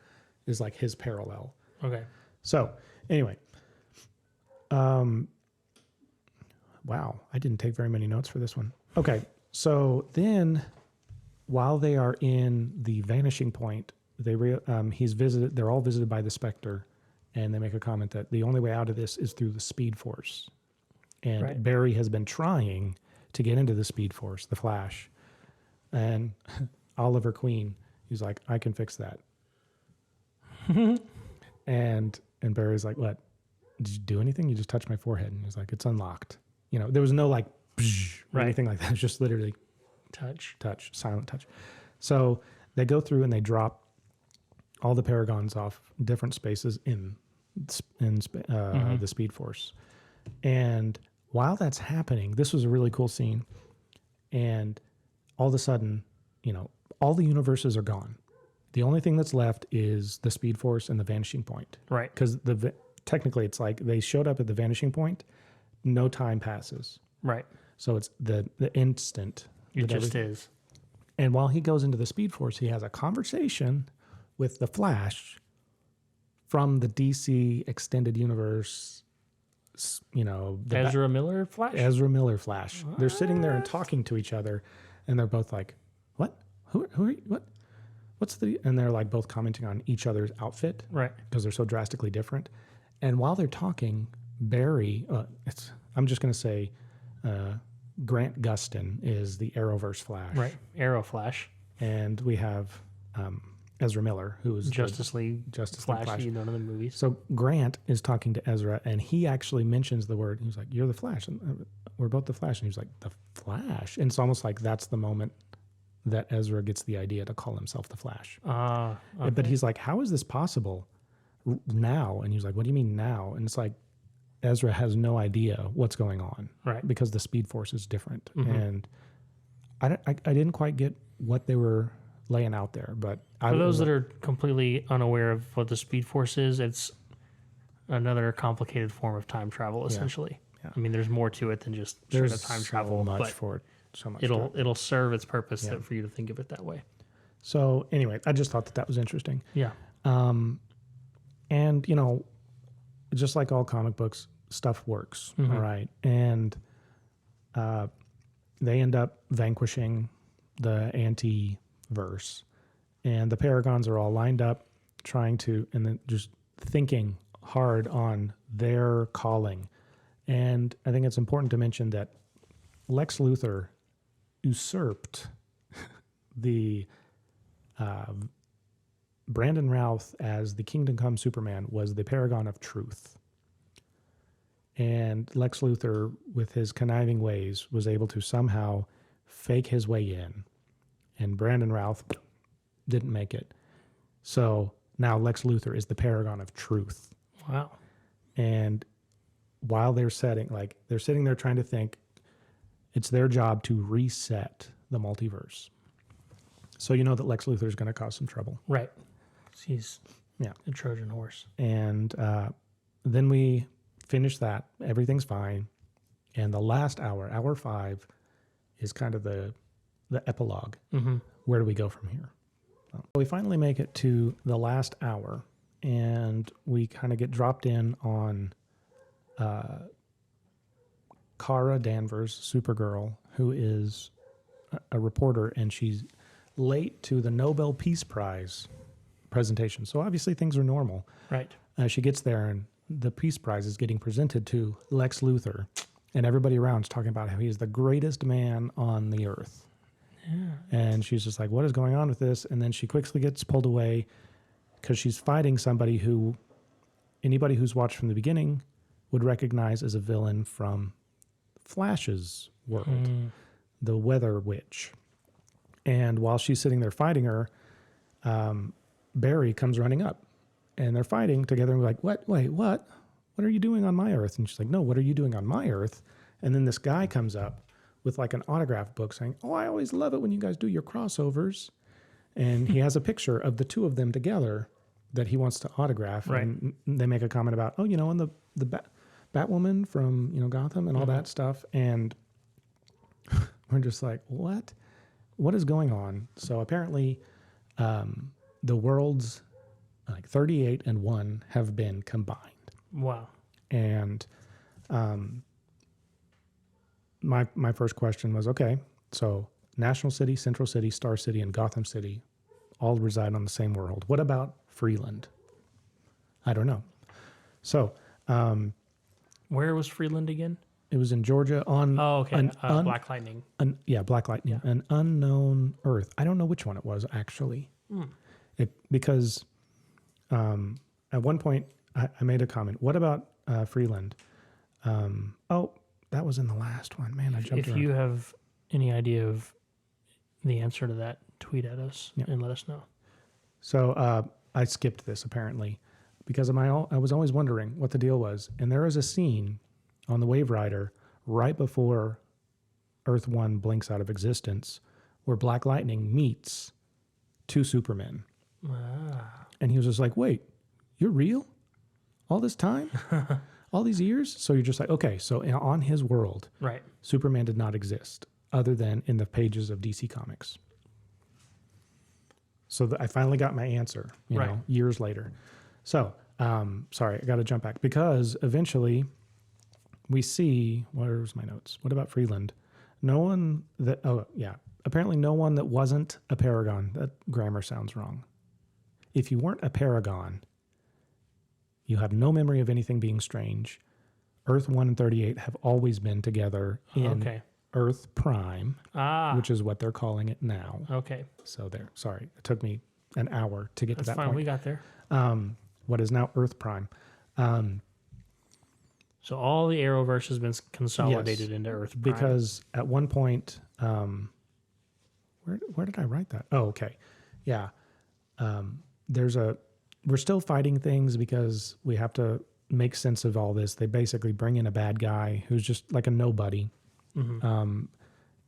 is like his parallel. Okay. So anyway, wow, I didn't take very many notes for this one. Okay, so then while they are in the vanishing point, they're all visited by the Spectre, and they make a comment that the only way out of this is through the Speed Force. And Barry has been trying to get into the Speed Force, the Flash. And Oliver Queen, he's like, "I can fix that." and Barry's like, "What? Did you do anything? You just touched my forehead." And he's like, "It's unlocked." There was no like or anything like that. It was just literally touch, silent touch. So they go through and they drop all the paragons off different spaces in the Speed Force. And while that's happening, this was a really cool scene. And all of a sudden, all the universes are gone. The only thing that's left is the Speed Force and the vanishing point. Right. Because technically it's like they showed up at the vanishing point, no time passes. Right. So it's the instant. It just is. And while he goes into the Speed Force, he has a conversation with the Flash from the DC Extended Universe, Ezra Miller Flash? Ezra Miller Flash. What? They're sitting there and talking to each other, and they're both like, "What? Who are you? What? What's the..." And they're like both commenting on each other's outfit. Right. Because they're so drastically different. And while they're talking, Barry, I'm just going to say Grant Gustin is the Arrowverse Flash. Right. Arrow Flash. And we have Ezra Miller, who is Justice League Flash. You know, in the movies. So Grant is talking to Ezra, and he actually mentions the word. He's like, "You're the Flash." And, we're both the Flash. And he's like, "The Flash?" And it's almost like that's the moment that Ezra gets the idea to call himself the Flash. Okay. But he's like, "How is this possible now?" And he's like, "What do you mean now?" And it's like, Ezra has no idea what's going on. Right. Because the Speed Force is different. And I didn't quite get what they were laying out there. But for those that are completely unaware of what the Speed Force is, it's another complicated form of time travel, essentially. Yeah. I mean, there's more to it than just straight up time travel. So much for it. So much. It'll serve its purpose for you to think of it that way. So anyway, I just thought that was interesting. Yeah. And just like all comic books, stuff works. All right. And they end up vanquishing the anti-verse. And the Paragons are all lined up, trying to, and then just thinking hard on their calling. And I think it's important to mention that Lex Luthor usurped the Brandon Routh as the Kingdom Come Superman was the paragon of truth. And Lex Luthor, with his conniving ways, was able to somehow fake his way in. And Brandon Routh didn't make it. So now Lex Luthor is the paragon of truth. Wow. And while they're sitting there trying to think, it's their job to reset the multiverse. So you know that Lex Luthor is going to cause some trouble. Right. He's Yeah. a Trojan horse. And then we finish that. Everything's fine. And the last hour, hour 5, is kind of the epilogue. Mm-hmm. Where do we go from here? So we finally make it to the last hour, and we kind of get dropped in on Kara Danvers, Supergirl, who is a reporter, and she's late to the Nobel Peace Prize presentation. So obviously things are normal. Right. She gets there, and the Peace Prize is getting presented to Lex Luthor, and everybody around is talking about how he's the greatest man on the earth. Yeah. And she's just like, what is going on with this? And then she quickly gets pulled away because she's fighting somebody who anybody who's watched from the beginning would recognize as a villain from Flash's world, the Weather Witch. And while she's sitting there fighting her, Barry comes running up, and they're fighting together. And we're like, what? Wait, what? What are you doing on my Earth? And she's like, no, what are you doing on my Earth? And then this guy comes up with like an autograph book saying, oh, I always love it when you guys do your crossovers. And he has a picture of the two of them together that he wants to autograph. Right. And they make a comment about, oh, and the Batwoman from, Gotham and all that stuff. And we're just like, what? What is going on? So apparently the worlds like 38 and 1 have been combined. Wow. And my first question was, okay, so National City, Central City, Star City, and Gotham City all reside on the same world. What about Freeland? I don't know. So Where was Freeland again? it was in Georgia on Oh, okay. an Black Lightning. Black Lightning, an unknown Earth. I don't know which one it was actually, because at one point I made a comment. What about Freeland? That was in the last one. Man, I jumped If around. you have any idea of the answer to that, tweet at us and let us know. So I skipped this apparently because I was always wondering what the deal was. And there is a scene on the Wave Rider right before Earth 1 blinks out of existence where Black Lightning meets two Supermen. Ah. And he was just like, wait, you're real? All this time? All these years? So you're just like, okay, so on his world, Right. Superman did not exist other than in the pages of DC Comics. So I finally got my answer, Right. years later. So, sorry, I got to jump back because eventually we see, where's my notes? What about Freeland? Apparently no one that wasn't a Paragon. That grammar sounds wrong. If you weren't a Paragon, you have no memory of anything being strange. Earth 1 and 38 have always been together in Earth Prime, which is what they're calling it now. Okay. So there, sorry, it took me an hour to get That's to that fine. point. We got there. What is now Earth Prime. So all the Arrowverse has been consolidated into Earth Prime. Because at one point, where did I write that? Oh, okay. Yeah. We're still fighting things because we have to make sense of all this. They basically bring in a bad guy who's just like a nobody,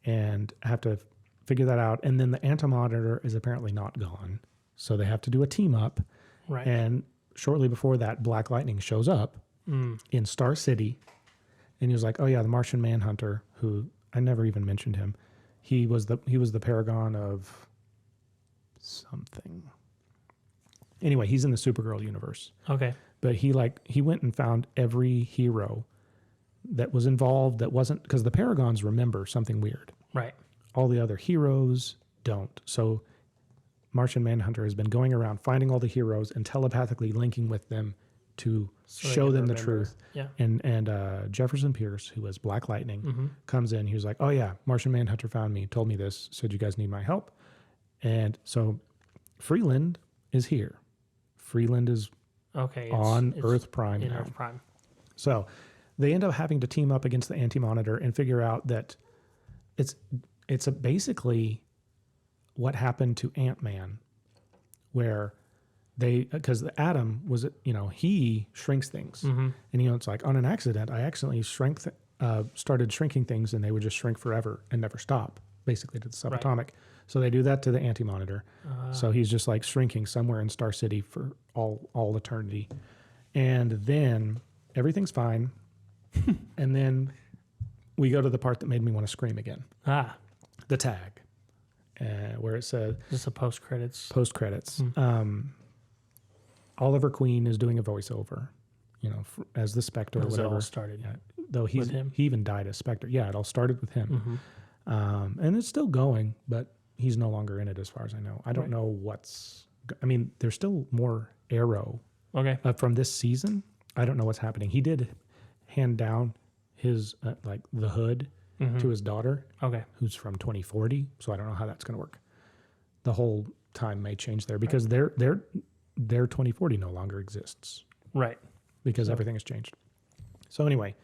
and have to figure that out. And then the Anti-Monitor is apparently not gone. So they have to do a team up. Right. And shortly before that, Black Lightning shows up in Star City. And he was like, oh yeah, the Martian Manhunter, who I never even mentioned him. He was the paragon of something. Anyway, he's in the Supergirl universe. Okay. But he went and found every hero that was involved that wasn't, because the Paragons remember something weird. Right. All the other heroes don't. So Martian Manhunter has been going around finding all the heroes and telepathically linking with them to show them the truth. Yeah. And Jefferson Pierce, who was Black Lightning, comes in. He was like, oh yeah, Martian Manhunter found me, told me this, said you guys need my help. And so Freeland is here. Freeland is Okay. on it's Earth Prime in now. Earth Prime. So they end up having to team up against the Anti-Monitor and figure out that basically what happened to Ant-Man, where because the Atom was, he shrinks things. Mm-hmm. And, it's like on an accident, I accidentally started shrinking things and they would just shrink forever and never stop, basically to the subatomic. So they do that to the Anti-Monitor. So he's just like shrinking somewhere in Star City for all eternity. And then everything's fine. And then we go to the part that made me want to scream again. The tag, where it says Just a post credits. Oliver Queen is doing a voiceover, as the Spectre or It whatever. all started. Yeah, though he even died as Spectre. Yeah, it all started with him. Mm-hmm. And it's still going, but he's no longer in it as far as I know. I don't know there's still more Arrow from this season. I don't know what's happening. He did hand down his, the hood to his daughter, who's from 2040. So I don't know how that's going to work. The whole time may change there because their 2040 no longer exists. Right. Because everything has changed. So anyway,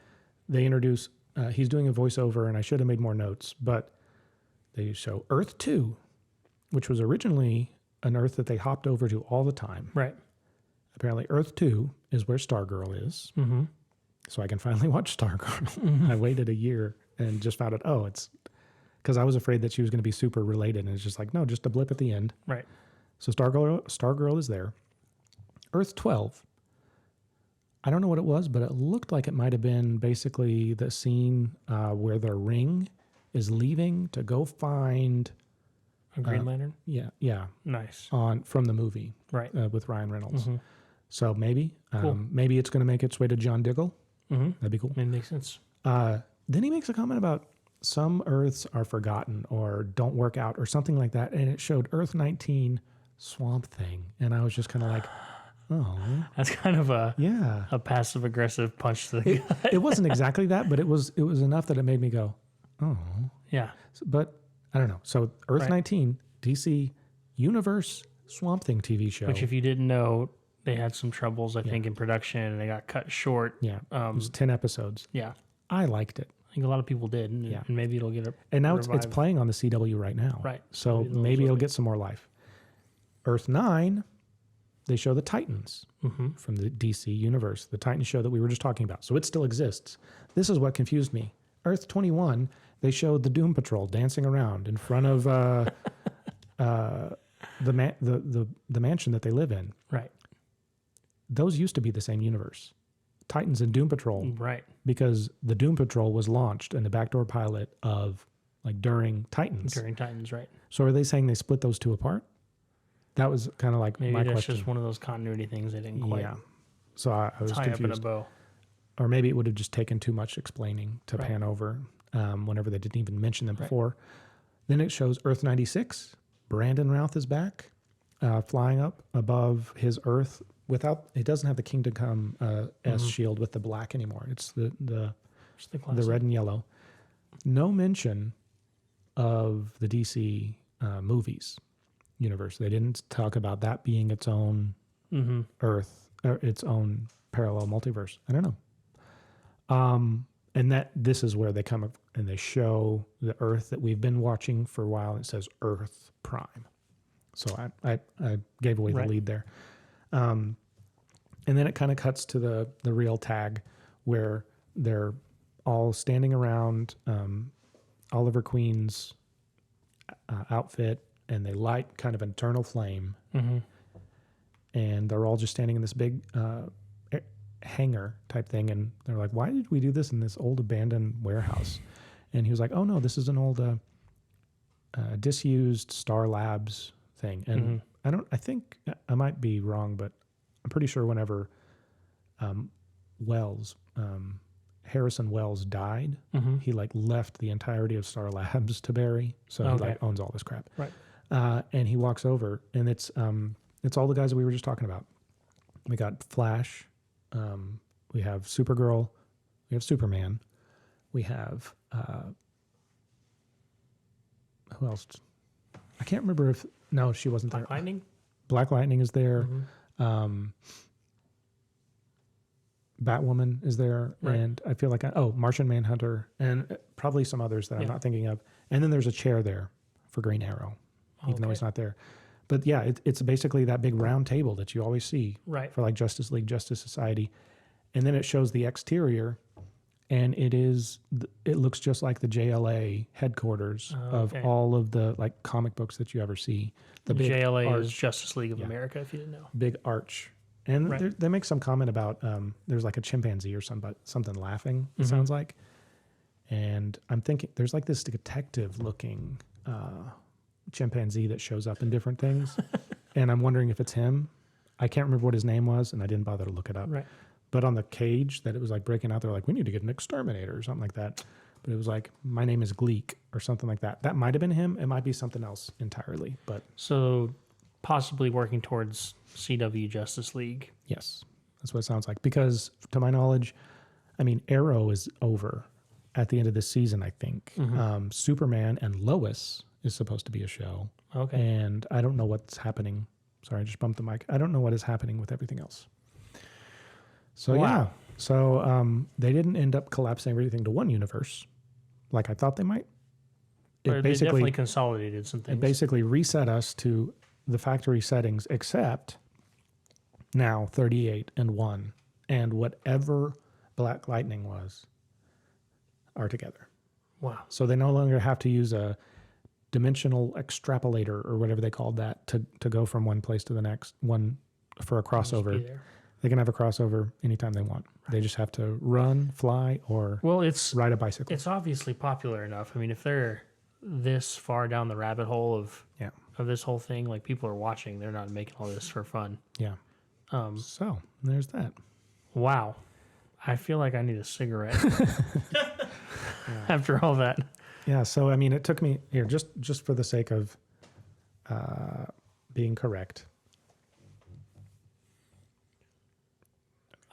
they introduce, he's doing a voiceover, and I should have made more notes, but they show Earth 2, which was originally an Earth that they hopped over to all the time. Right. Apparently Earth 2 is where Stargirl is. Mm-hmm. So I can finally watch Stargirl. I waited a year and just found out, it's because I was afraid that she was going to be super related, and it's just like, no, just a blip at the end. Right. So Stargirl is there. Earth 12, I don't know what it was, but it looked like it might have been basically the scene where the Ring is leaving to go find A Green Lantern? Yeah. Nice. From the movie. Right. With Ryan Reynolds. Mm-hmm. So maybe. Cool. Maybe it's going to make its way to John Diggle. Mm-hmm. That'd be cool. It makes sense. Then he makes a comment about some Earths are forgotten or don't work out or something like that. And it showed Earth 19 Swamp Thing. And I was just kind of like, oh. That's kind of a passive aggressive punch to the gut. It wasn't exactly that, but it was enough that it made me go, oh. Yeah. But I don't know. So Earth 19, DC Universe Swamp Thing TV show. Which, if you didn't know, they had some troubles, I think, in production, and they got cut short. Yeah. It was 10 episodes. Yeah. I liked it. I think a lot of people did, and maybe it'll get a And now it's playing on the CW right now. Right. So maybe it'll get some more life. Earth 9, they show the Titans from the DC universe, the Titans show that we were just talking about. So it still exists. This is what confused me. Earth 21, they showed the Doom Patrol dancing around in front of the mansion that they live in. Right. Those used to be the same universe. Titans and Doom Patrol. Right. Because the Doom Patrol was launched in the backdoor pilot of during Titans. During Titans, right. So are they saying they split those two apart? That was kind of like Maybe my that's question. just one of those continuity things they didn't quite So I was tie confused. up in a bow. Or maybe it would have just taken too much explaining to pan over whenever they didn't even mention them before. Then it shows Earth 96. Brandon Routh is back, flying up above his Earth it doesn't have the Kingdom Come S shield with the black anymore. It's the red and yellow. No mention of the DC movies universe. They didn't talk about that being its own Earth, or its own parallel multiverse. I don't know. And that this is where they come up and they show the Earth that we've been watching for a while. It says Earth Prime. So I gave away the lead there. And then it kind of cuts to the real tag where they're all standing around Oliver Queen's outfit, and they light kind of an eternal flame. And they're all just standing in this big hangar type thing. And they're like, why did we do this in this old abandoned warehouse? And he was like, oh no, this is an old disused Star Labs thing. And I think I might be wrong, but I'm pretty sure whenever Harrison Wells died, he left the entirety of Star Labs to Barry. So he owns all this crap. Right. And he walks over, and it's all the guys that we were just talking about. We got Flash, we have Supergirl, we have Superman, we have who else? I can't remember if she wasn't there. Lightning? Black Lightning is there. Batwoman is there, Right. and I feel like Martian Manhunter, and probably some others that I'm not thinking of. And then there's a chair there for Green Arrow, even though he's not there. But yeah, it's basically that big round table that you always see Right. for like Justice League, Justice Society, and then it shows the exterior, and it looks just like the JLA headquarters of all of the like comic books that you ever see. The big JLA arch, is Justice League of America, if you didn't know. big arch. And they make some comment about there's like a chimpanzee or something laughing, it sounds like. And I'm thinking there's like this detective looking chimpanzee that shows up in different things. And I'm wondering if it's him. I can't remember what his name was, and I didn't bother to look it up. Right. But on the cage that it was like breaking out, they're like, we need to get an exterminator or something like that. But it was like, my name is Gleek or something like that. That might have been him. It might be something else entirely. But So possibly working towards CW Justice League. yes, that's what it sounds like. Because to my knowledge, I mean, Arrow is over at the end of this season, I think. Superman and Lois is supposed to be a show. Okay. And I don't know what's happening. Sorry, I just bumped the mic. I don't know what is happening with everything else. So, yeah. So they didn't end up collapsing everything to one universe like I thought they might. But they definitely consolidated some things. It basically reset us to the factory settings, except now 38 and 1 and whatever Black Lightning was are together. Wow. So they no longer have to use a dimensional extrapolator or whatever they called that to go from one place to the next, one for a crossover. They can have a crossover anytime they want. Right. They just have to run, fly, or ride a bicycle. It's obviously popular enough. I mean, if they're this far down the rabbit hole of this whole thing, like people are watching, they're not making all this for fun. Yeah. So there's that. Wow. I feel like I need a cigarette after all that. Yeah. So, I mean, it took me here just for the sake of being correct.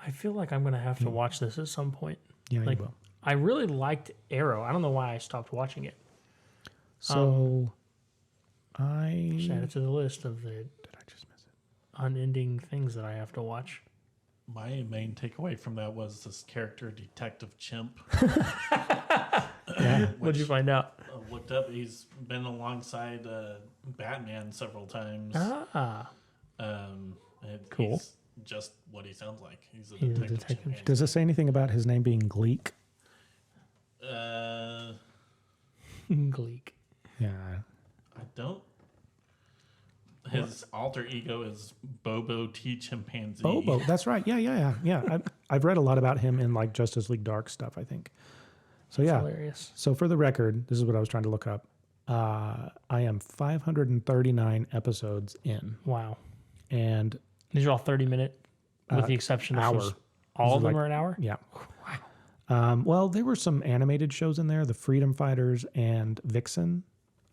I feel like I'm going to have to watch this at some point. Yeah, like, you will. I really liked Arrow. I don't know why I stopped watching it. So, Just add it to the list of the Did I just miss it? unending things that I have to watch. My main takeaway from that was this character, Detective Chimp. What'd you find out? Looked up. He's been alongside Batman several times. Cool. He's just what he sounds like. He's a detective. Chimpanzee. Does it say anything about his name being Gleek? Gleek. Yeah. I don't. His alter ego is Bobo T. Chimpanzee. Bobo, that's right. Yeah. I've read a lot about him in like Justice League Dark stuff, I think. So That's yeah. hilarious. So for the record, this is what I was trying to look up. I am 539 episodes in. Wow. And These are all 30-minute, with the exception of hour. all of them are an hour? Yeah. Wow. Well, there were some animated shows in there, The Freedom Fighters and Vixen,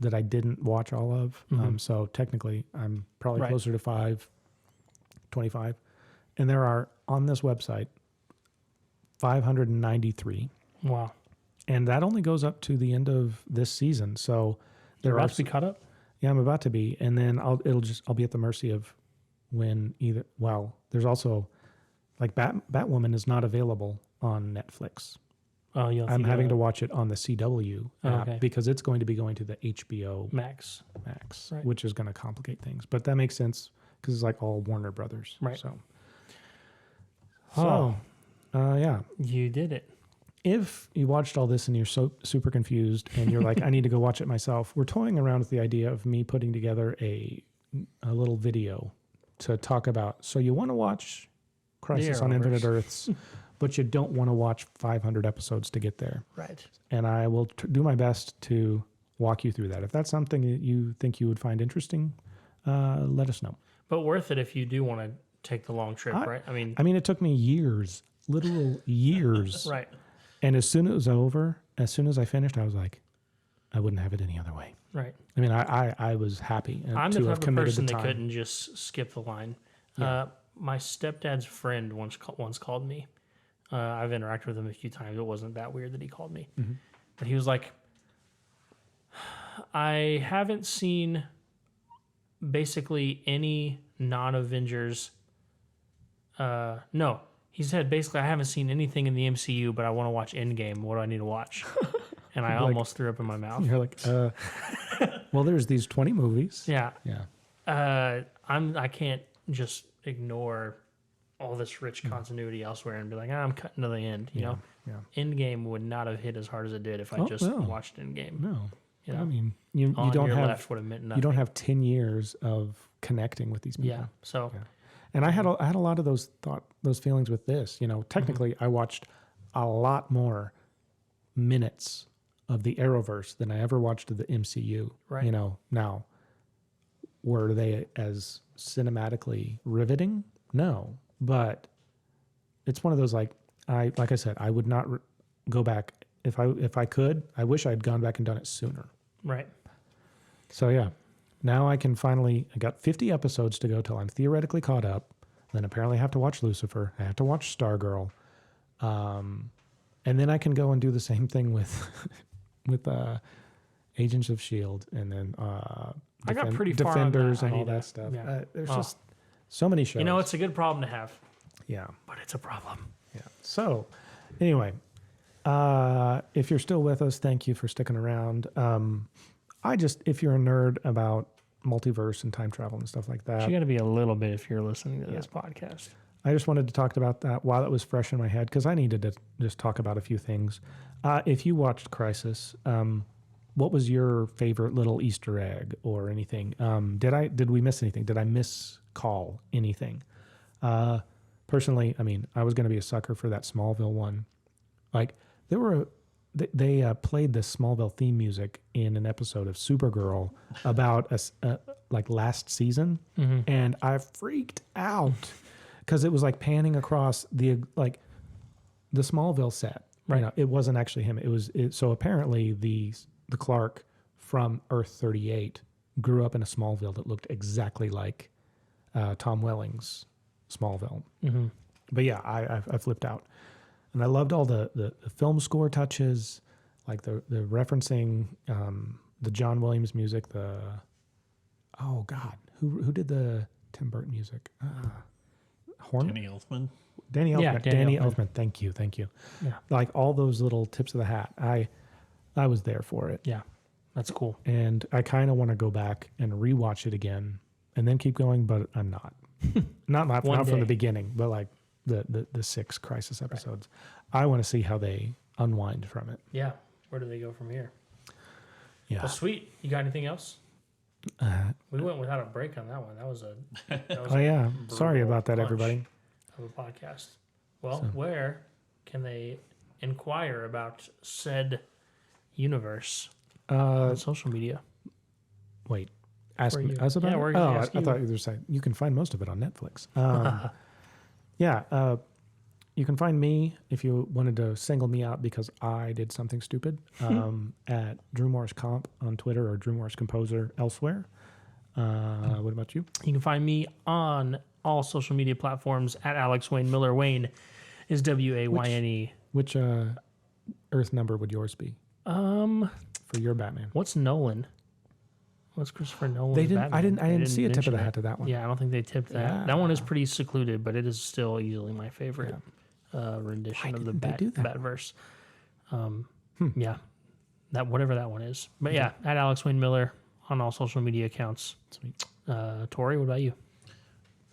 that I didn't watch all of. So technically, I'm probably closer to 525. And there are, on this website, 593. Wow. And that only goes up to the end of this season. So You're about to be caught up? Yeah, I'm about to be. And then I'll be at the mercy of when either, well, there's also, like Batwoman is not available on Netflix. Oh, I'm having to watch it on the CW app because it's going to be going to the HBO Max, right. which is going to complicate things. But that makes sense because it's like all Warner Brothers. Right. So, yeah. You did it. If you watched all this and you're so super confused and you're like, I need to go watch it myself, we're toying around with the idea of me putting together a little video to talk about. So you want to watch Crisis on Infinite Earths, but you don't want to watch 500 episodes to get there. Right. And I will do my best to walk you through that. If that's something that you think you would find interesting, let us know. But worth it if you do want to take the long trip, right? I mean, it took me years, literal years. Right. And as soon as it was over, as soon as I finished, I was like, I wouldn't have it any other way. Right. I mean, I was happy I'm to the have type of committed person the that time. couldn't just skip the line. Yeah. My stepdad's friend once called me. I've interacted with him a few times. It wasn't that weird that he called me. Mm-hmm. But he was like, I haven't seen basically any non-Avengers. No, he said basically, I haven't seen anything in the MCU, but I want to watch Endgame. What do I need to watch? And I almost threw up in my mouth. You're like, well, there's these 20 movies. Yeah. Yeah. I can't just ignore all this rich continuity elsewhere and be like, I'm cutting to the end. You know, Yeah. Endgame would not have hit as hard as it did if I just watched Endgame. No. You know? I mean, you On don't your have left would have meant nothing. you don't have 10 years of connecting with these people. Yeah. So And I had a lot of those feelings with this. You know, technically, I watched a lot more minutes of the Arrowverse than I ever watched of the MCU. Right. You know, now were they as cinematically riveting? No, but it's one of those like I said, I would not go back if I could. I wish I had gone back and done it sooner. right. So yeah, now I can finally. I got 50 episodes to go till I'm theoretically caught up. Then apparently I have to watch Lucifer. I have to watch Stargirl, and then I can go and do the same thing with Agents of Shield, and then I got pretty far on Defenders that. I and all need that to- stuff. yeah. There's just so many shows. You know, it's a good problem to have, yeah, but it's a problem. yeah. So anyway, if you're still with us, thank you for sticking around. If you're a nerd about multiverse and time travel and stuff like that, You got to be a little bit if you're listening to this podcast. I just wanted to talk about that while it was fresh in my head because I needed to just talk about a few things. If you watched Crisis, what was your favorite little Easter egg or anything? Did we miss anything? Did I miscall anything? Personally, I mean, I was going to be a sucker for that Smallville one. Like they played the Smallville theme music in an episode of Supergirl about like last season, and I freaked out because it was like panning across the Smallville set. Right. You know, it wasn't actually him. So apparently the Clark from Earth 38 grew up in a Smallville that looked exactly like Tom Welling's Smallville. Mm-hmm. But yeah, I flipped out. And I loved all the film score touches, like the referencing the John Williams music. Oh God, who did the Tim Burton music? Horn? Danny Elfman. Danny Elfman. Yeah, Danny Elfman. Elfman. Thank you. Yeah. Like all those little tips of the hat. I was there for it. Yeah. That's cool. And I kind of want to go back and rewatch it again and then keep going, but I'm not. not One from day. the beginning, but like the 6 Crisis episodes. I want to see how they unwind from it. Yeah. Where do they go from here? Yeah. Well, sweet. You got anything else? We went without a break on that one. That was Oh yeah. Sorry brutal about that, bunch everybody. of a podcast. Well, where can they inquire about said universe on social media? Wait. Ask Where me you- us about yeah, it? we're Oh, gonna I ask you. thought you were saying you can find most of it on Netflix. Yeah. You can find me if you wanted to single me out because I did something stupid at Drew Morris Comp on Twitter or Drew Morris Composer elsewhere. What about you? You can find me on all social media platforms at Alex Wayne Miller. Wayne is WAYNE. Which Earth number would yours be for your Batman? What's Nolan? What's Christopher Nolan's They didn't. Batman? I didn't see a tip of mention the it. hat to that one. Yeah, I don't think they tipped that. Yeah. That one is pretty secluded, but it is still easily my favorite rendition Why of the didn't they do that? Batverse. Yeah, that whatever that one is. But yeah, at Alex Wayne Miller on all social media accounts. Sweet. Tori, what about you?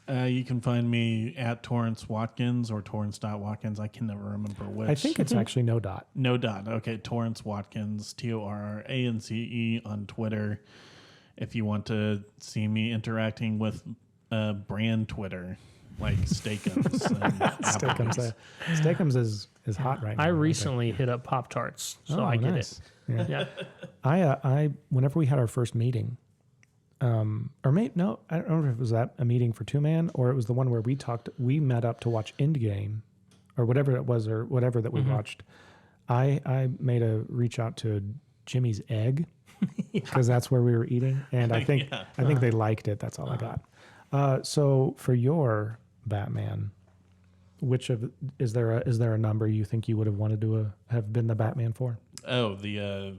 You can find me at Torrance Watkins or Torrance.Watkins. I can never remember which. I think it's actually no dot. No dot. Okay, Torrance Watkins, TORRANCE on Twitter. If you want to see me interacting with brand Twitter, like Steakums. and Applebee's. Steakums is hot right now. I aren't they? recently hit up Pop-Tarts, so I get nice. Yeah. it. Yeah. I whenever we had our first meeting, I don't remember if it was a meeting for 2-man or it was the one where we met up to watch Endgame or whatever it was or whatever that we watched. I made a reach out to Jimmy's Egg because that's where we were eating. And I think they liked it. That's all I got. So for your Batman, is there a number you think you would have wanted to have been the Batman for? Oh, the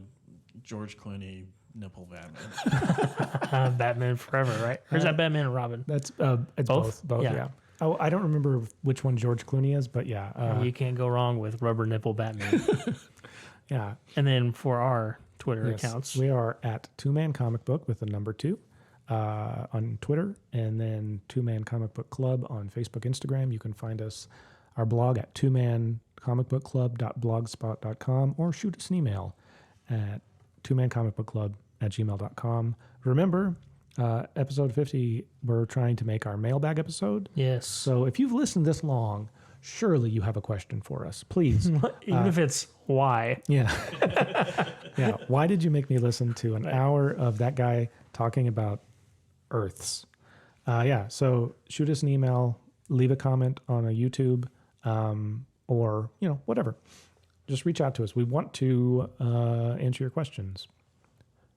George Clooney nipple Batman. Batman Forever, right? Or is that Batman and Robin? That's it's Both? both. Yeah. Yeah. Oh, I don't remember which one George Clooney is, but yeah. You can't go wrong with rubber nipple Batman. Yeah. And then for our Twitter Yes, accounts, we are at 2Man Comic Book with the number 2 on Twitter, and then 2Man Comic Book Club on Facebook, Instagram. You can find us, our blog at 2mancomicbookclub.blogspot.com, or shoot us an email at 2mancomicbookclub@gmail.com. Remember, episode 50, we're trying to make our mailbag episode. yes. So if you've listened this long, surely you have a question for us. Please. Even if it's why. Yeah. Yeah. Why did you make me listen to an hour of that guy talking about EARTHS? Yeah. So shoot us an email, leave a comment on a YouTube, or, whatever. Just reach out to us. We want to answer your questions.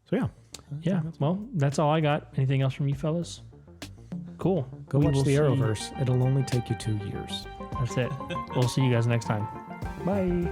So, yeah. Yeah. Well, that's all I got. Anything else from you fellas? Cool. Go We watch will the see- Arrowverse. It'll only take you 2 years. That's it. We'll see you guys next time. Bye.